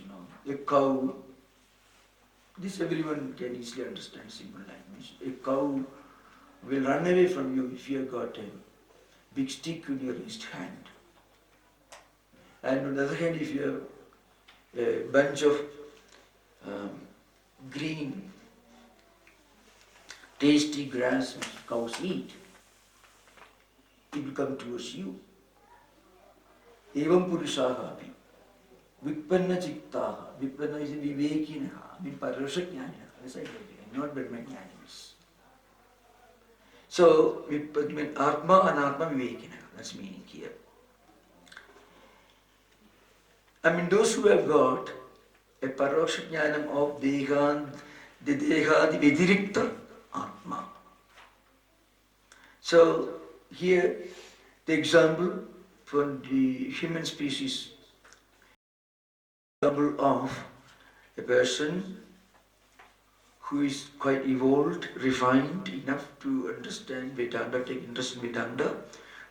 A: a cow, this everyone can easily understand, simple language. A cow will run away from you if you have got a big stick in your wrist hand. And on the other hand, if you have a bunch of green, tasty grass which cows eat, it will come towards you. Evam purushaha api. Vippanna ciktaha. Vippanna is vivekinaha. I mean parashajnanina. That's like not Brahmajnanis. So, Atma and Atma vivekinaha. That's meaning here. I mean those who have got a parashajnanam of the dehadi vidirikta Atma. So, here the example for the human species, example of a person who is quite evolved, refined enough to understand Vedanta, take interest in Vedanta,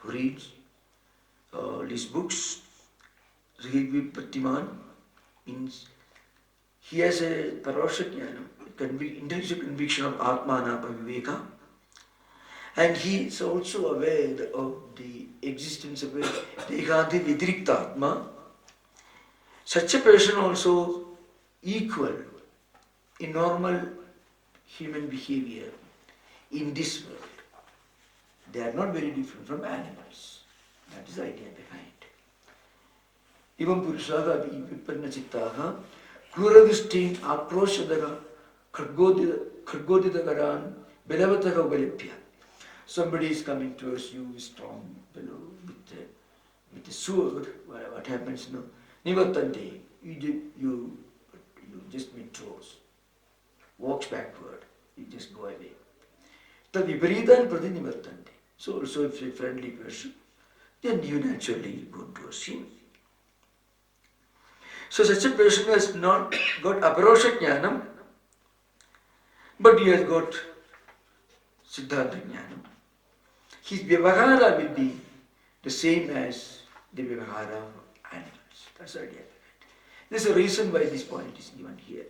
A: who reads these books. Sri Vivekananda means he has a parosha jnana, intellectual conviction of Atma Anatma Viveka, and he is also aware of the existence of a Dehanti Vidirikta Atma. Such a person also equal in normal human behavior in this world. They are not very different from animals. That is the idea behind. Evam Purushaha Vipanna Chittaha Kluradishtin Akroshadaga Khargodidagaran Belavataha Velipya. Somebody is coming towards you, strong fellow, with a sword. What happens now? Nivatante, you just withdraws, walks backward, you just go away. Tad viparitan prati nivartante. So also if you're a friendly person, then you naturally go towards him. So such a person has not got aparosha jnanam, but he has got siddhanta jnanam. His vyavahara will be the same as the vyavahara of animals. That's the idea. There's a reason why this point is given here.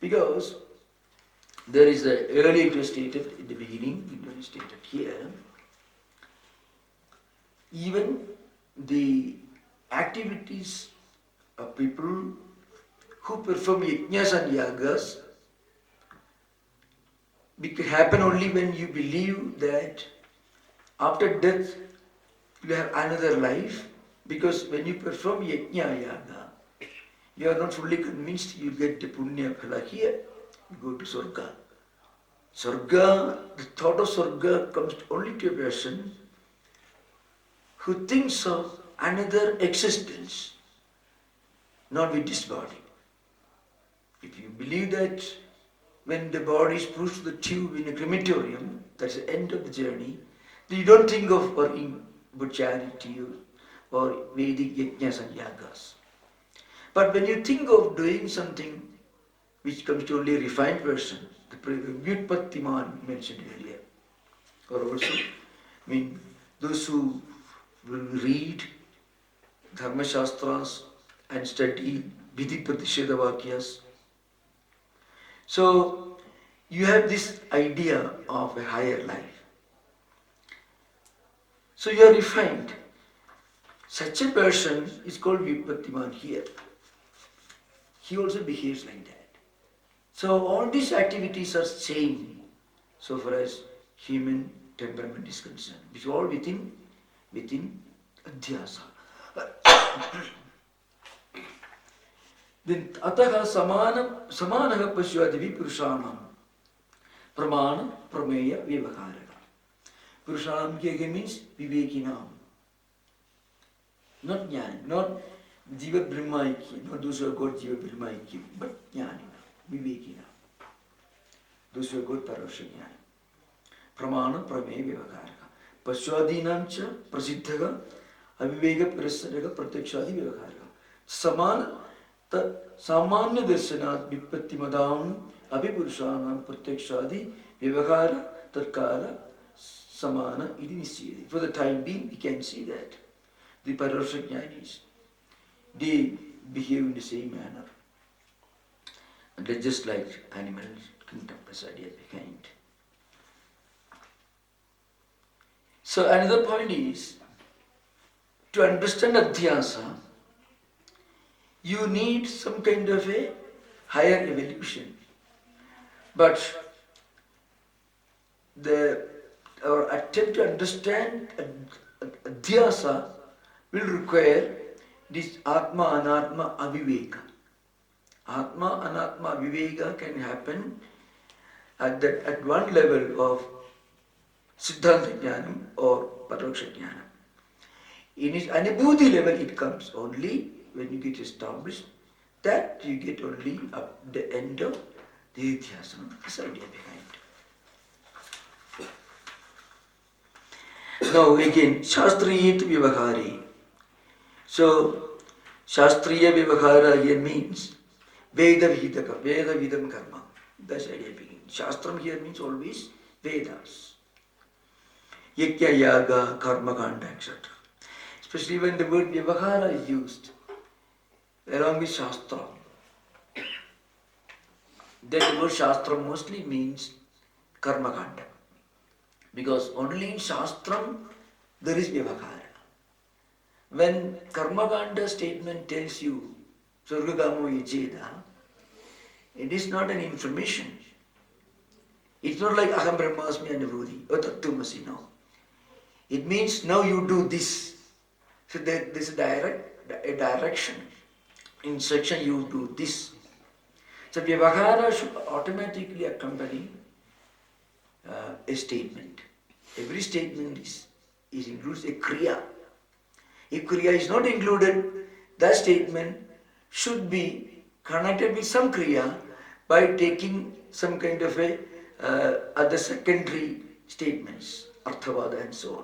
A: Because there is earlier it was stated in the beginning, it was stated here, even the activities of people who perform yajnas and yagas happen only when you believe that after death you have another life, because when you perform yajna yaga, you are not fully convinced you get the punya phala here, you go to Swarga. Swarga, the thought of Swarga comes only to a person who thinks of another existence, not with this body. If you believe that when the body is pushed to the tube in a crematorium, that's the end of the journey, then you don't think of working about charity or Vedic yajnas and yagas. But when you think of doing something which comes to only a refined person, the Vyutpattiman mentioned earlier, or also, those who will read Dharma Shastras and study Vidhi Pratisheda Vakyas. So, you have this idea of a higher life. So, you are refined. Such a person is called Vyutpattiman here. He also behaves like that. So all these activities are same so far as human temperament is concerned. It's all within adhyasa. Then ataha samanaha pashyadivi purushanam pramana prameya vyavahara. Purushanam here means vivekinam. Not jnani, not jiva brahmaiki, not those who have got jiva brahmaiki, but jnani. Vivekina. Those who have got parosha jnana. Pramana prameya vyavaharaka. Paswadinam cha prasiddhaga aviveka prasadaga pratyakshadi vyavaharaka. Samanya darshanat vipatti madam abhipurushanam pratyakshadi vyavahara tatkala samana iti nisyedi. For the time being, we can see that the parosha jnanis, they behave in the same manner. And they're just like animals, contemplate idea behind. So another point is, to understand adhyasa, you need some kind of a higher evolution. But our attempt to understand adhyasa will require this Atma Anatma Aviveka. Atma Anatma Viveka can happen at one level of Siddhanta Jnanam or Paroksha Jnanam. In its Anubhuti level it comes only when you get established, that you get only up the end of the Nidhyasana. That's the idea behind. Now again, Shastriyat Vivahari. So, Shastriya Vivahara here means Veda Vidam Karma. That's the idea beginning. Shastram here means always Vedas. Yajna, Yaga, Karma, Kanda, etc. Especially when the word Vyavahara is used along with Shastra. Then the word Shastra mostly means Karma Kanda. Because only in Shastram there is Vyavahara. When Karma Kanda statement tells you Surgagamo Yajeda, it is not an information. It's not like Aham Brahmasmi Anubhuti or Tattwamasi, no. It means now you do this. So there is a direction. Instruction, you do this. So Vyavahara should automatically accompany a statement. Every statement includes a Kriya. If Kriya is not included, that statement should be connected with some Kriya by taking some kind of a other secondary statements, Arthavada and so on.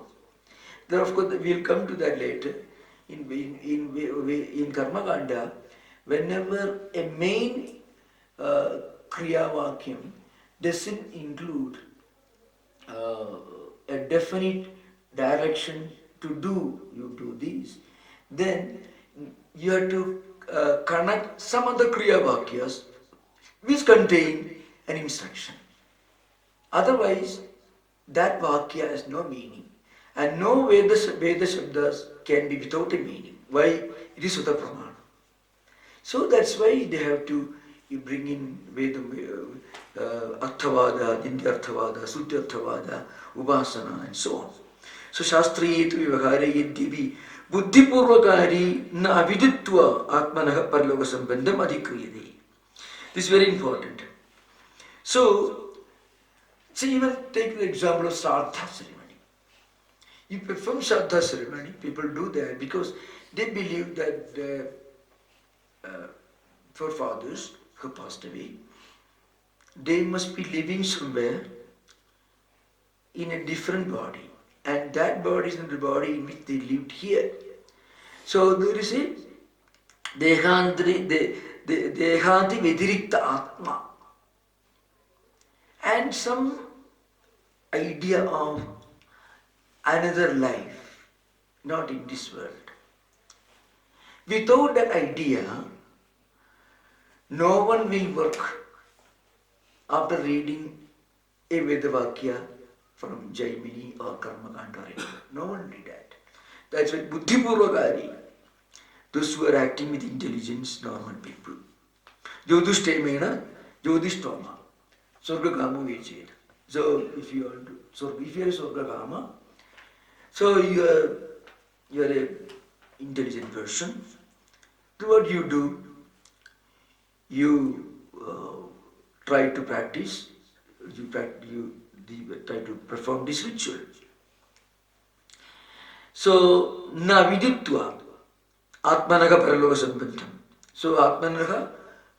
A: Then of course we will come to that later. In Karma Kanda, whenever a main Kriya Vakyam doesn't include a definite direction to do, you do this, then you have to connect some other Kriya Vakyas which contain an instruction. Otherwise, that Vakya has no meaning. And no Veda Shabdas can be without a meaning. Why? It is Sutta Pramana. So that's why they have to bring in Veda, Arthavada, Indya Arthavada, Sutra Arthavada, Upasana and so on. So Shastriyetu Vyavahare Yadyapi Buddhipurvakari na aviditva Atmanaha Parloka Sambandham Adhikriyade. This is very important. So even take the example of Shraddha ceremony. You perform Shraddha ceremony, people do that because they believe that the forefathers who passed away, they must be living somewhere in a different body. And that body is not the body in which they lived here. So there is a Dehanti Vedirikta Atma. And some idea of another life, not in this world. Without that idea, no one will work after reading a Vedavakya from Jaimini or Karmakanda or anything. No one did that. That's why Buddhipurvakari, those who are acting with intelligence, normal people. Jyotishthamena, Jyotishtoma, Surgagama Vijayada. So if you are a Surgagama, so you are a intelligent person. So what you do? You try to practice. You try to perform this ritual. So na viditva atmanaga paraloka sambandham. So atmanaga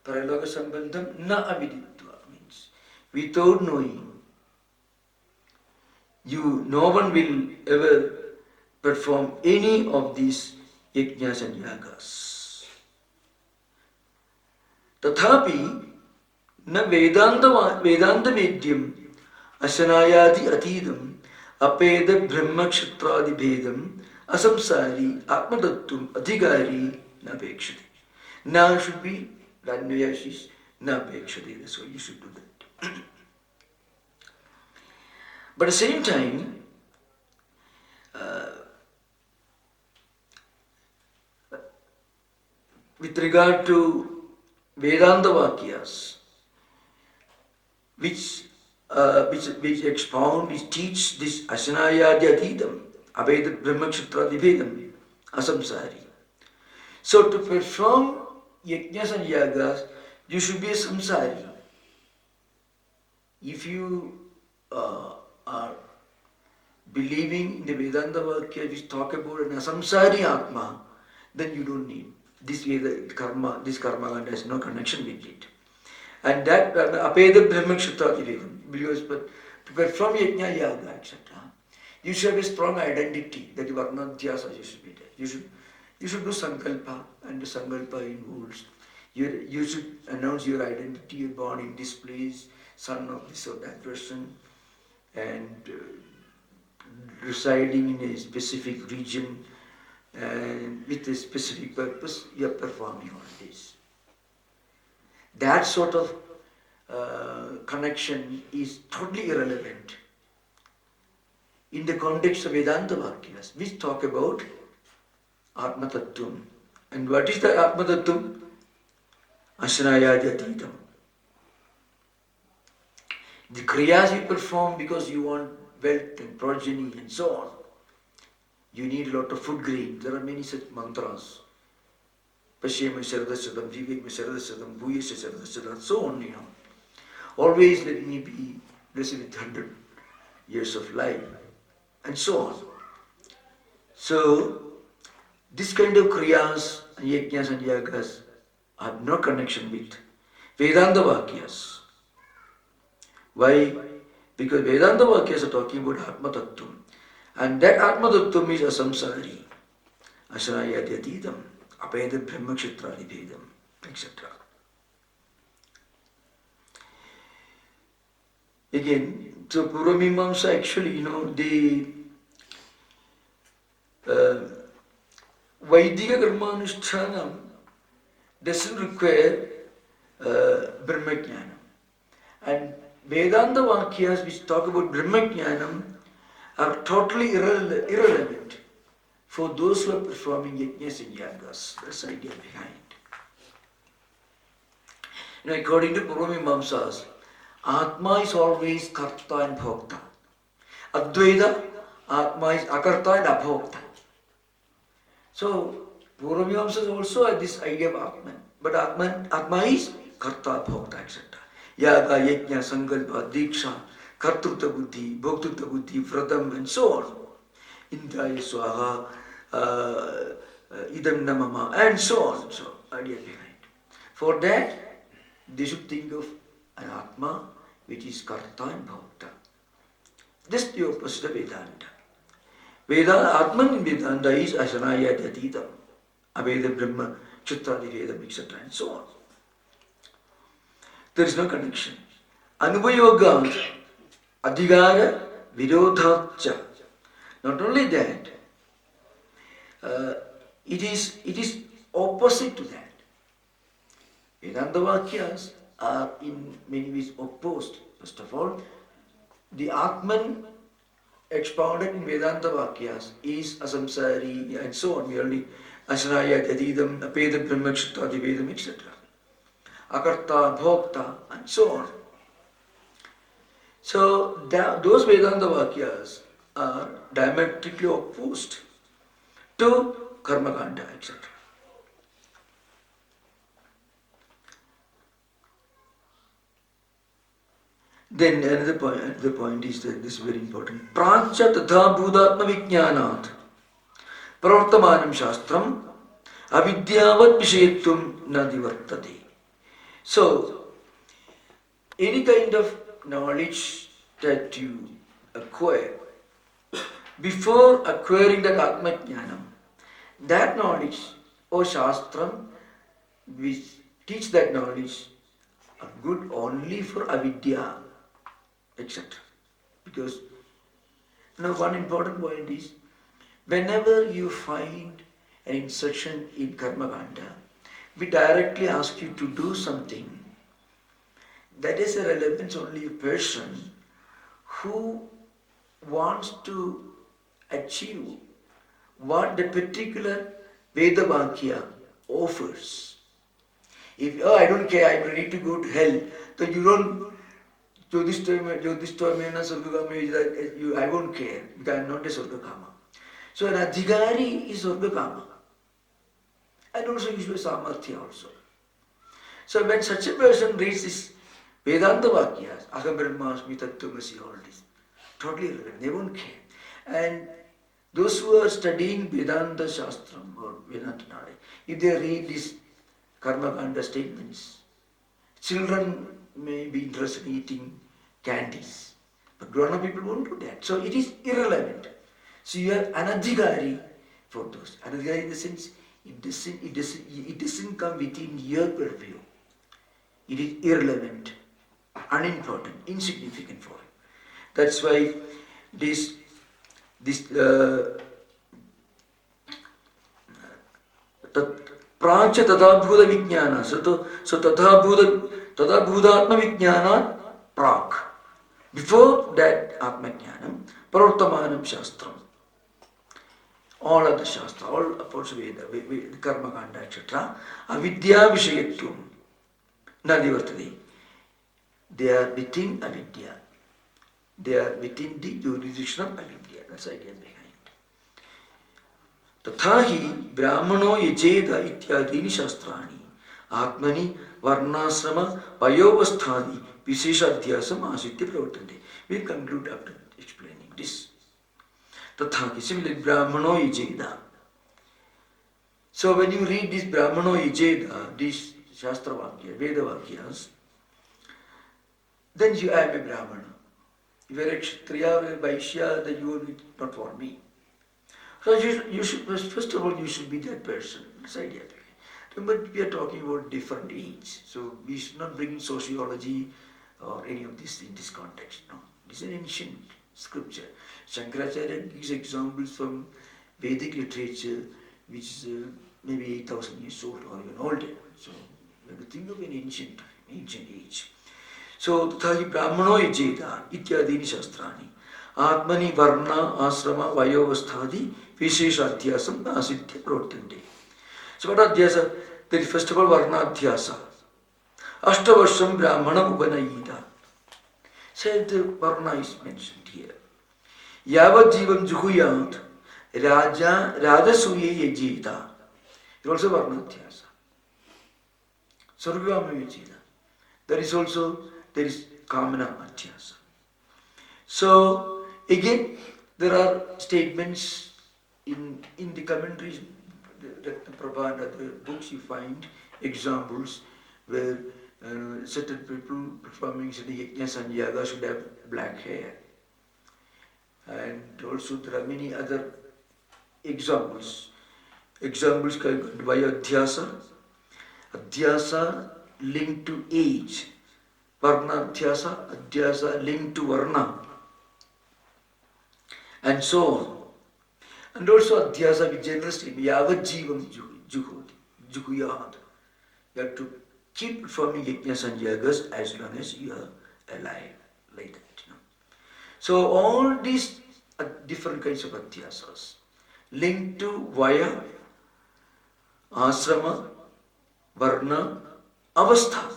A: paraloka sambandham na aviditva means without knowing. No one will ever perform any of these yajnas and yagas. Tathapi na Vedanta Vedyam Asanayati Atidam Apeda Brahma Kshatradi Bhedam Asamsari Atmadattvam Adhigari Napekshati. Now should be Ranvayashis Napekshati. That's why you should do that. But at the same time, with regard to Vedanta Vakyas, which expound, which teach this Asanayadi Adhidam, Abheda Brahmakshatradi Vedam, Asamsari. So to perform yajnas and yagas, you should be a samsari. If you are believing in the Vedanta Vakya which talk about an asamsari Atma, then you don't need this karma. This karma kanda has no connection with it. And that apeda brahmakshatrati vedam, because but to perform yajna yaga etc., you should have a strong identity that you are not dhyasa, you should be there. You should do sankalpa, and the sankalpa involves You should announce your identity. You're born in this place, son of this or that person, and residing in a specific region and with a specific purpose. You are performing all this. That sort of connection is totally irrelevant in the context of Vedanta Vakyas, which talk about Atma Tattvam. And what is the Atma Tattvam? Ashrayadyatītam. The kriyas you perform because you want wealth and progeny and so on. You need a lot of food grain. There are many such mantras. Bhashyam Sharadashadam, Vivek Sharadashadam, Bhuyasya Sharadashadam, so on, Always let me be blessed with 100 years of life, and so on. So, this kind of kriyas, yajnas and yagas have no connection with Vedanta Vakyas. Why? Because Vedanta Vakyas are talking about Atma Tattvam. And that Atma Tattvam is asamsari, ashrayadyatītam, apeda brahma kshetradi vedam, etc. Again, so Purvamimamsa actually, the Vaidika Karmanushthanam doesn't require Brahmajnanam. And Vedanta Vakyas which talk about Brahmajnanam are totally irrelevant for those who are performing yajnas and yagas. That's the idea behind. According to Purvamimamsas, Atma is always karta and bhokta. Advaita, Atma is akarta and abhokta. So, Purvamimamsas also have this idea of Atman. But Atma is karta, bhokta, etc. Yaga, yajna, sankalpa, diksha, kartruta buddhi, bhoktruta buddhi, vratam, and so on. Indraya swaha, idam namama, and so on. So, idea behind. For that, they should think of an Atma which is karta and bhokta. This is the opposite of Vedanta. Atman in Vedanta is ashrayadyatītam, aveda brahma, kshetradi vedam, etc. and so on. There is no connection. Anubhayoga, adhigara, virodhacha. Not only that, it is opposite to that. Vedanta Vakyas are in many ways opposed. First of all, the Atman expounded in Vedanta Vakyas is asamsari and so on. We only ashrayadyatītam, apeda brahma kshetradi vedam, etc. Akarta, bhokta, and so on. So those Vedanta Vakyas are diametrically opposed to Karmakanda, etc. Then another point is that this is very important. Prancha tatha bhudatma vijnanat pravartamanam shastram avidyavat vishayatvam nadivartade. So, any kind of knowledge that you acquire, before acquiring that Atma Jnanam, that knowledge or Shastram which teach that knowledge are good only for avidya, etc. Because one important point is, whenever you find an instruction in Karmakanda, we directly ask you to do something that is a relevance only a person who wants to achieve what the particular Veda Vakya offers. If, I don't care, I'm ready to go to hell, so you don't, Jyotishtamayana Sargakama, I won't care, because I'm not a Sargakama. So an Adhikari is Sargakama. And also usually Samarthya also. So when such a person reads this Vedanta Vakyas, Aham Brahmasmi Tattwamasi, all this, totally irrelevant, they won't care. And those who are studying Vedanta Shastram or Vedanta knowledge, if they read these Karmakanda statements, children may be interested in eating candies, but grown-up people won't do that. So it is irrelevant. So you are anadhikari for those. Anadhikari in the sense, It doesn't come within your purview. It is irrelevant, unimportant, insignificant for him. That's why this Prancha tadabhuta vijnana. So tadabhutatma vijnana prak. Before that Atma Jnanam, Pravartamanam Shastram. All of the Shastra, all apart Veda, Karma Kanda, etc. Avidya Vishayatvam. Nadivartadi. They are within avidya. They are within the jurisdiction of avidya. That's the idea behind. Tathahi Brahmano Yajeda ityadini shastrani Atmani Varnasrama Vayovasthani Visheshadhyasam Asitya Pravartante. We'll conclude after explaining this. Tathahi, similarly Brahmano Yajeda. So when you read this Brahmano Yajeda, this Shastra Vakya, Veda Vakyas, then you am a Brahmana. If you are a Kshatriya or a Vaishya, then you are not for me. So you should, first of all, you should be that person. That's the idea. But we are talking about different age. So we should not bring in sociology or any of this in this context. No. This is an ancient scripture. Shankaracharya gives examples from Vedic literature, which is maybe 8,000 years old or even older. So we have to think of an ancient age. So tathahi brahmano yajeta ityadini shastrani atmani varna asrama vayovasthadi visheshadhyasam asitya pravartante. So what adhyasa? There is first of all varna adhyasa. Ashtavasham brahmana upanayita. So the varna is mentioned here. Yavad jivam juhuyat raja radasuye yajeta. It is also varna adhyasa. Sarvivama yajeta. There is kamana adhyasa. So again, there are statements in the commentaries, the Prabha and other books. You find examples where certain people performing certain yajnas and yagas should have black hair, and also there are many other examples. Examples called by adhyasa linked to age. Varna adhyasa linked to varna. And so on. And also adhyasa with general statement, yavad jivam juhuyad. You have to keep performing yajnas and yagas as long as you are alive, like that. So all these are different kinds of adhyasas linked to vaya, asrama, varna, avastha,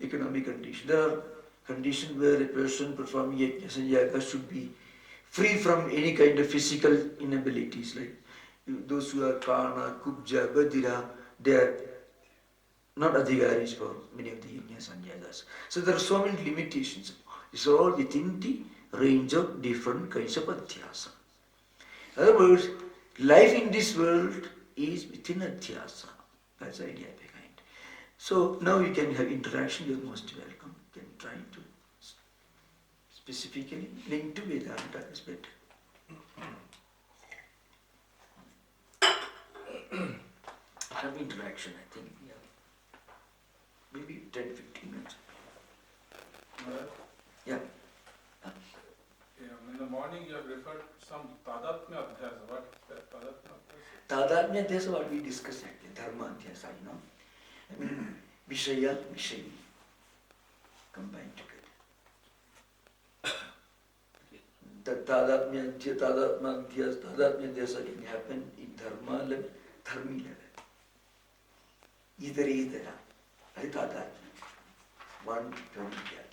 A: economic condition. There are conditions where a person performing yajnas and yagas should be free from any kind of physical inabilities, like those who are kana, kubja, badira, they are not adhigaris for many of the yajnas and yagas. So there are so many limitations. It's all within the range of different kinds of adhyasa. In other words, life in this world is within adhyasa. That's the idea behind. So now you can have interaction. You're most welcome. You can try to specifically link to Vedanta is better. Have interaction, I think. Yeah. Maybe 10-15 minutes. Yeah.
B: In the morning you have referred some tadatmya adhyasa. What is that tadatmya adhyasa?
A: Tadatmya adhyasa, what we discussed actually, dharma adhyasa, I mean, Vishaya, Vishayi, combined together. The tadatmya adhyasa can happen in dharma level, dharmi level. Either, that is tadatmya. One from the other.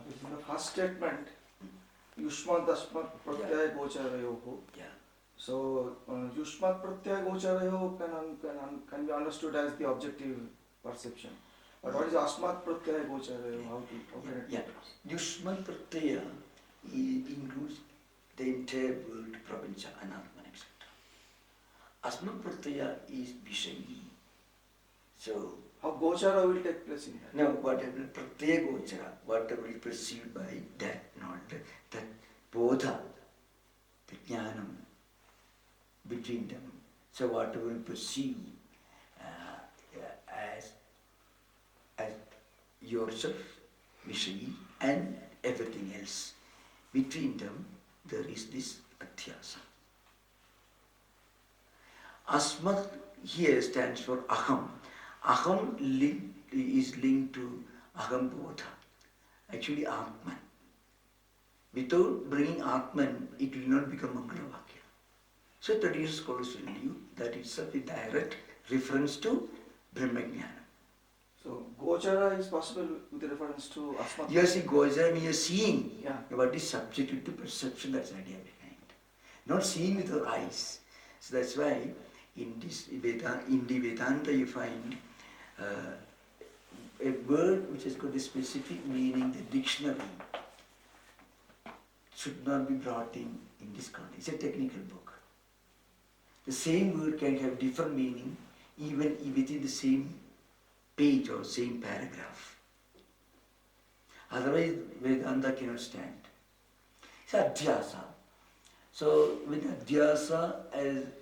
C: In the first statement, Yushmat Asmat Pratyaya Gocharayoho.
A: Yeah.
C: So, Yushmat Pratyaya Gocharayoho can be understood as the objective perception. But what is Asmat Pratyaya Gocharayoho? How can it be?
A: Yeah. Yushmat Pratyaya includes the entire world, Prapancha, Anatman, etc. Asmat Pratyaya is Vishayi. So,
C: how Gochara will take place in here?
A: now whatever Pratyaya Gochara, whatever is perceived by that, not that bodha, the jnanam between them. So whatever we perceive as yourself, Vishayi, and everything else, between them there is this adhyasa. Asmat here stands for aham. Aham is linked to aham bodha, actually atman. Without bringing atman, it will not become Mangalavakya. So traditional scholars will believe that itself is direct reference to Brahmajnana.
C: So Gochara is possible with reference to Asmat?
A: You see, Gochara means seeing.
C: Yeah.
A: What is subjected to perception, that's the idea behind. Not seeing with our eyes. So that's why in the Vedanta you find a word which has got a specific meaning, the dictionary should not be brought in this context. It's a technical book. The same word can have different meaning even within the same page or same paragraph. Otherwise, Vedanta cannot stand. It's adhyasa. So, with adhyasa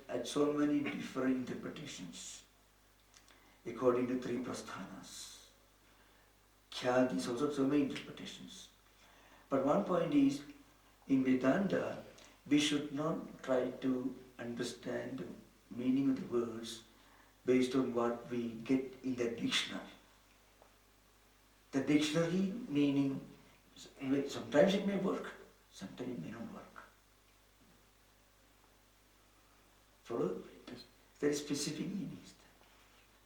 A: has so many different interpretations according to three prasthanas. Khyati is also so many interpretations. But one point is, in Vedanta, we should not try to understand the meaning of the words based on what we get in the dictionary. The dictionary meaning, sometimes it may work, sometimes it may not work. Follow? There is specific meanings.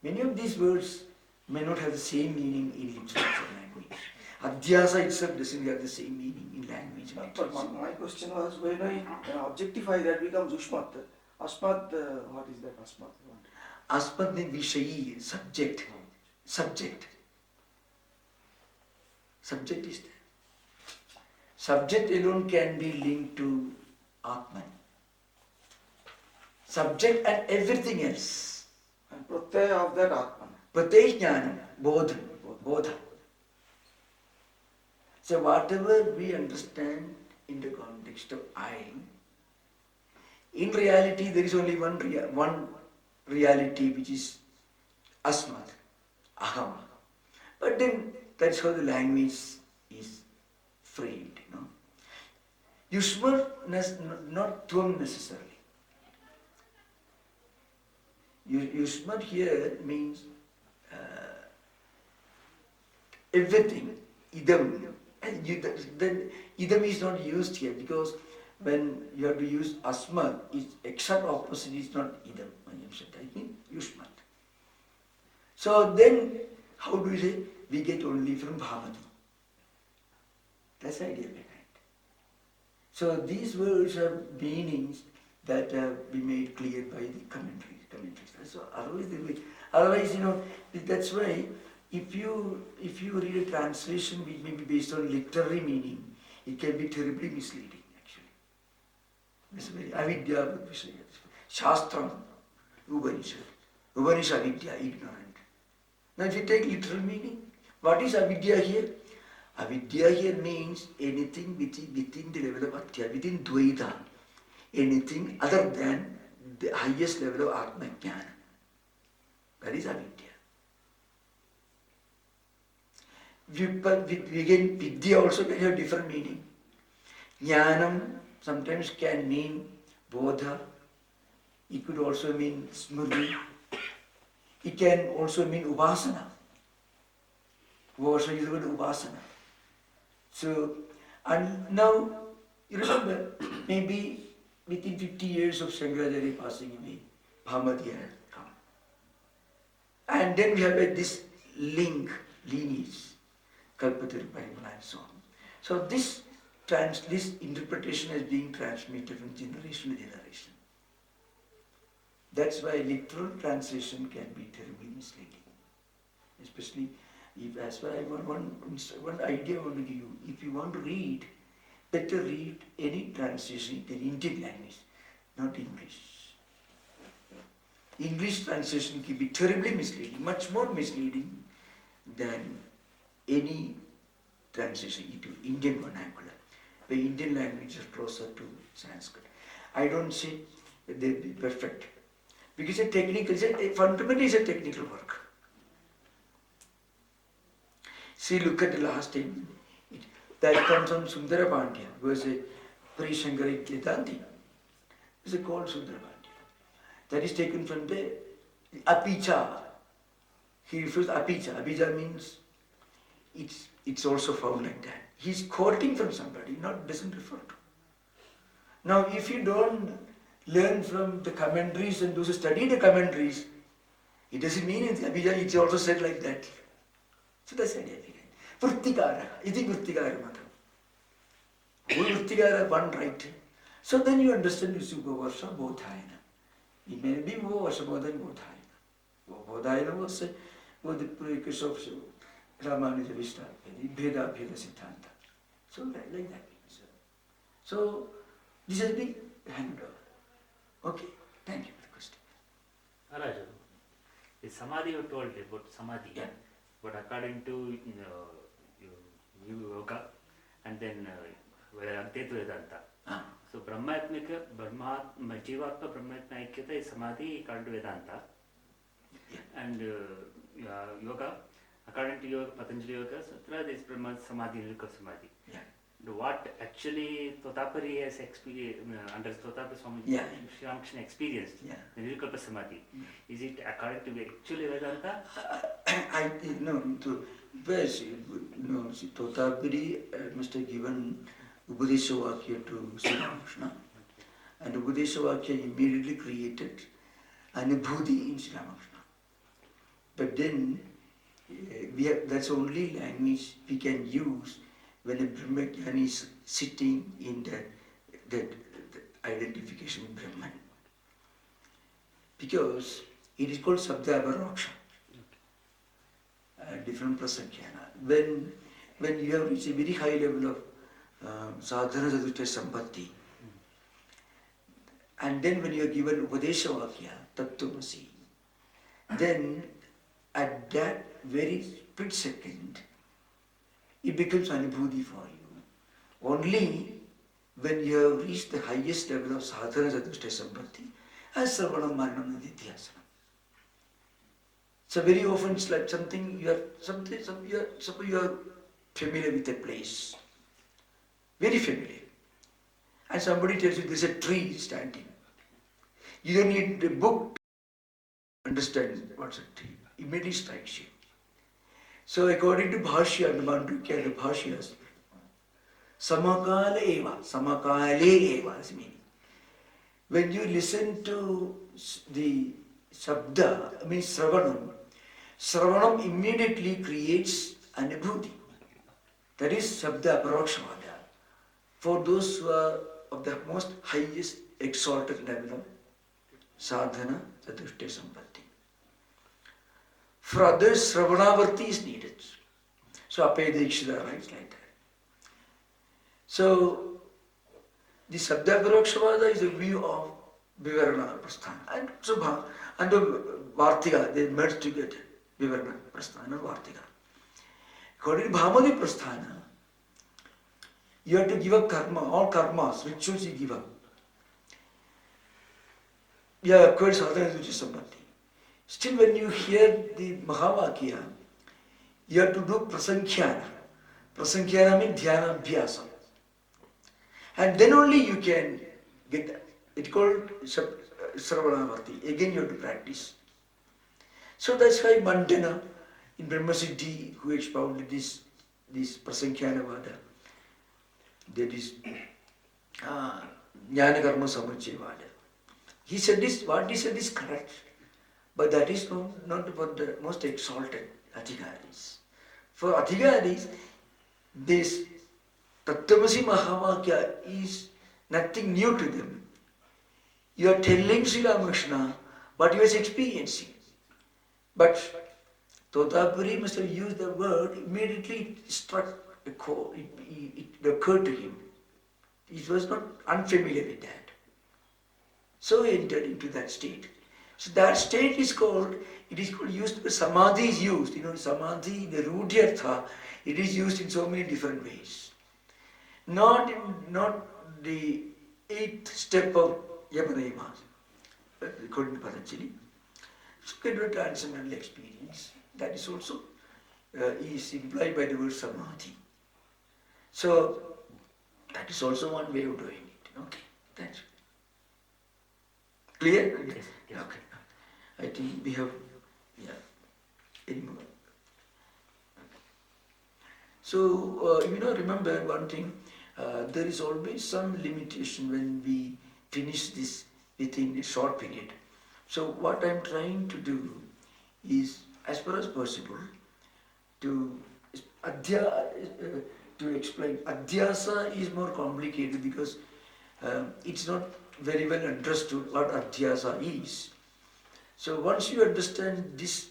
A: Many of these words may not have the same meaning in literature language. Adhyasa itself doesn't have the same meaning in language.
C: But my question was, when I objectify that becomes Ushmat. Asmat, what is that Asmat?
A: Asmat means Vishayi, subject. Subject. Subject is there. Subject alone can be linked to Atman. Subject and everything else.
C: And pratyaya of that Atman.
A: Pratyaya jnana, bodha. So whatever we understand in the context of I, in reality there is only one reality which is asmat, aham. But then that's how the language is framed, you know. Yushmat, not tvam necessarily. Yushmat here means everything, idam. And then idam is not used here because when you have to use asmat, its exact opposite is not idam. I mean yushmat. So then, how do we say? We get only from Bhavati. That's the idea behind it. So these words have meanings that have been made clear by the commentaries. So otherwise, you know, that's why if you read a translation which may be based on literary meaning, it can be terribly misleading actually. It's very avidya, shastram, Upanishad. Upanishad avidya, ignorant. Now if you take literal meaning, what is avidya here? Avidya here means anything within the level of Atya, within Dvaita, anything other than the highest level of Atma Jnana. That is avidya. Again, vidya also can have different meaning. Jnanam sometimes can mean bodha. It could also mean smriti. It can also mean upasana. Also use the word upasana. So, and now, you remember, maybe within 50 years of Shankaracharya passing away, Bhamati had come. And then we have this lineage, Kalpataru Paripala and so on. So this interpretation is being transmitted from generation to generation. That's why literal translation can be terribly misleading. Especially if, as far as one idea I want to give you, if you want to read, better read any translation in Indian language, not English. English translation can be terribly misleading, much more misleading than any translation into Indian vernacular. the Indian language is closer to Sanskrit. I don't see they be perfect. Because fundamentally it's a technical work. See, look at the last time. That comes from Sundara Pandya, who was a pre-Shankara Vedanta. It's called Sundara Pandya. That is taken from the Apicha. He refers to Apicha. Apicha means it's also found like that. He's quoting from somebody, doesn't refer to. Now, if you don't learn from the commentaries and those who study the commentaries, it doesn't mean in Abhijna it's also said like that. So that's the idea. Vrittikara, iti Vrittikara matam. Who Vrittikara, one right. So then you understand this Varsha Bodhayana. It may be Varsha more than Bodhayana. Bodhayana was the precursor of Ramanuja Vishta, Bheda Siddhanta. So like that means. So this has been handed over. Okay, thank you for the question.
D: Maharaj, the Samadhi you told about Samadhi,
A: Yeah.
D: but according to yoga and then Advaita Vedanta. So Jivatma Brahmatma Aikyata is Samadhi according to Vedanta.
A: Yeah.
D: And yoga, according to Yoga, Patanjali Yoga Sutra, this Brahma Samadhi, Nirvikal Samadhi.
A: Yeah.
D: What actually Totapari has experienced, under Totapari Swami
A: Yeah.
D: Sri Ramakrishna experienced,
A: Yeah.
D: the Nirvikalpa Samadhi, is it according to actually Vedanta?
A: Totapuri must have given Upadesha Vakya to Sri Ramakrishna, and Upadesha Vakya immediately created Anubhuti in Sri Ramakrishna. But then that's only language we can use when a Brahmajnani is sitting in that identification with Brahman. Because it is called Sabda Avaroksha, different prasankhana. When you have reached a very high level of sadhana sadhushta sampatti, and then when you are given Upadesha Vakya, Tattwamasi, then at that very split second, it becomes anubhuti for you. Only when you have reached the highest level of sadhana sadhushta sampatti, as sarvanam maranam nidhyasana. So very often it's like something you are suppose you are familiar with a place, very familiar, and somebody tells you there's a tree standing. You don't need a book to understand what's a tree. Immediately strikes you. So according to Bhashyam, the Mandukya, the Bhashyas, Samakala eva, Samakale eva is meaning. When you listen to the Shabda, means Sravanam immediately creates anubhuti. That is Shabda Aparokshvada. For those who are of the most highest exalted level of sadhana, sadhushta sampatti. For others, Sravanavarti is needed. So Apayadikshita writes like that. So the Sabda Parokshvada is a view of Vivarana Prasthana and Vartika, they merge together, Vivarana Prasthana and Vartika. According to Bhamadi Prasthana, you have to give up karma, all karmas, rituals you give up. You have acquired sadhana sadhushta sampatti. Still, when you hear the Mahavakya, you have to do prasankhya. Prasankhya means dhyana abhyasam. And then only you can get that. It's called Sravanavarti. Again you have to practice. So that's why Mandana in Brahma Siddhi, who expounded this prasankhya vada, that is Jnana Karma Samuchaya vada. He said this, what he said is correct. But that is not for the most exalted Adhikaris. For Adhikaris, this Tattwamasi Mahavakya is nothing new to them. You are telling Sri Ramakrishna what you are experiencing. But Totapuri must have used the word, immediately it struck a chord, it occurred to him. He was not unfamiliar with that. So he entered into that state. So that state is called, used, Samadhi is used, Samadhi, the Rudhyartha, it is used in so many different ways. not the eighth step of Yamarayama, according to Patanjali. So can do a transcendental experience. That is also is implied by the word samadhi. So that is also one way of doing it. Okay, thanks. Clear?
D: Yes, yes.
A: Okay. I think we have, any more? So, remember one thing, there is always some limitation when we finish this within a short period. So what I am trying to do is, as far as possible, to explain. Adhyasa is more complicated because it's not very well understood what adhyasa is. So once you understand this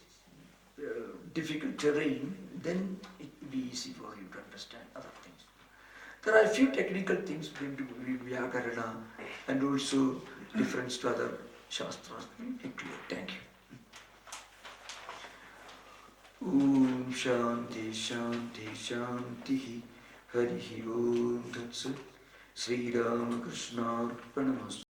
A: difficult terrain, then it will be easy for you to understand other things. There are a few technical things going to be Vyakarana and also difference to other Shastras. Thank you. Om Shanti Shanti Shanti Harihi Om Tat Sat Sri Ramakrishna Arpanamastu.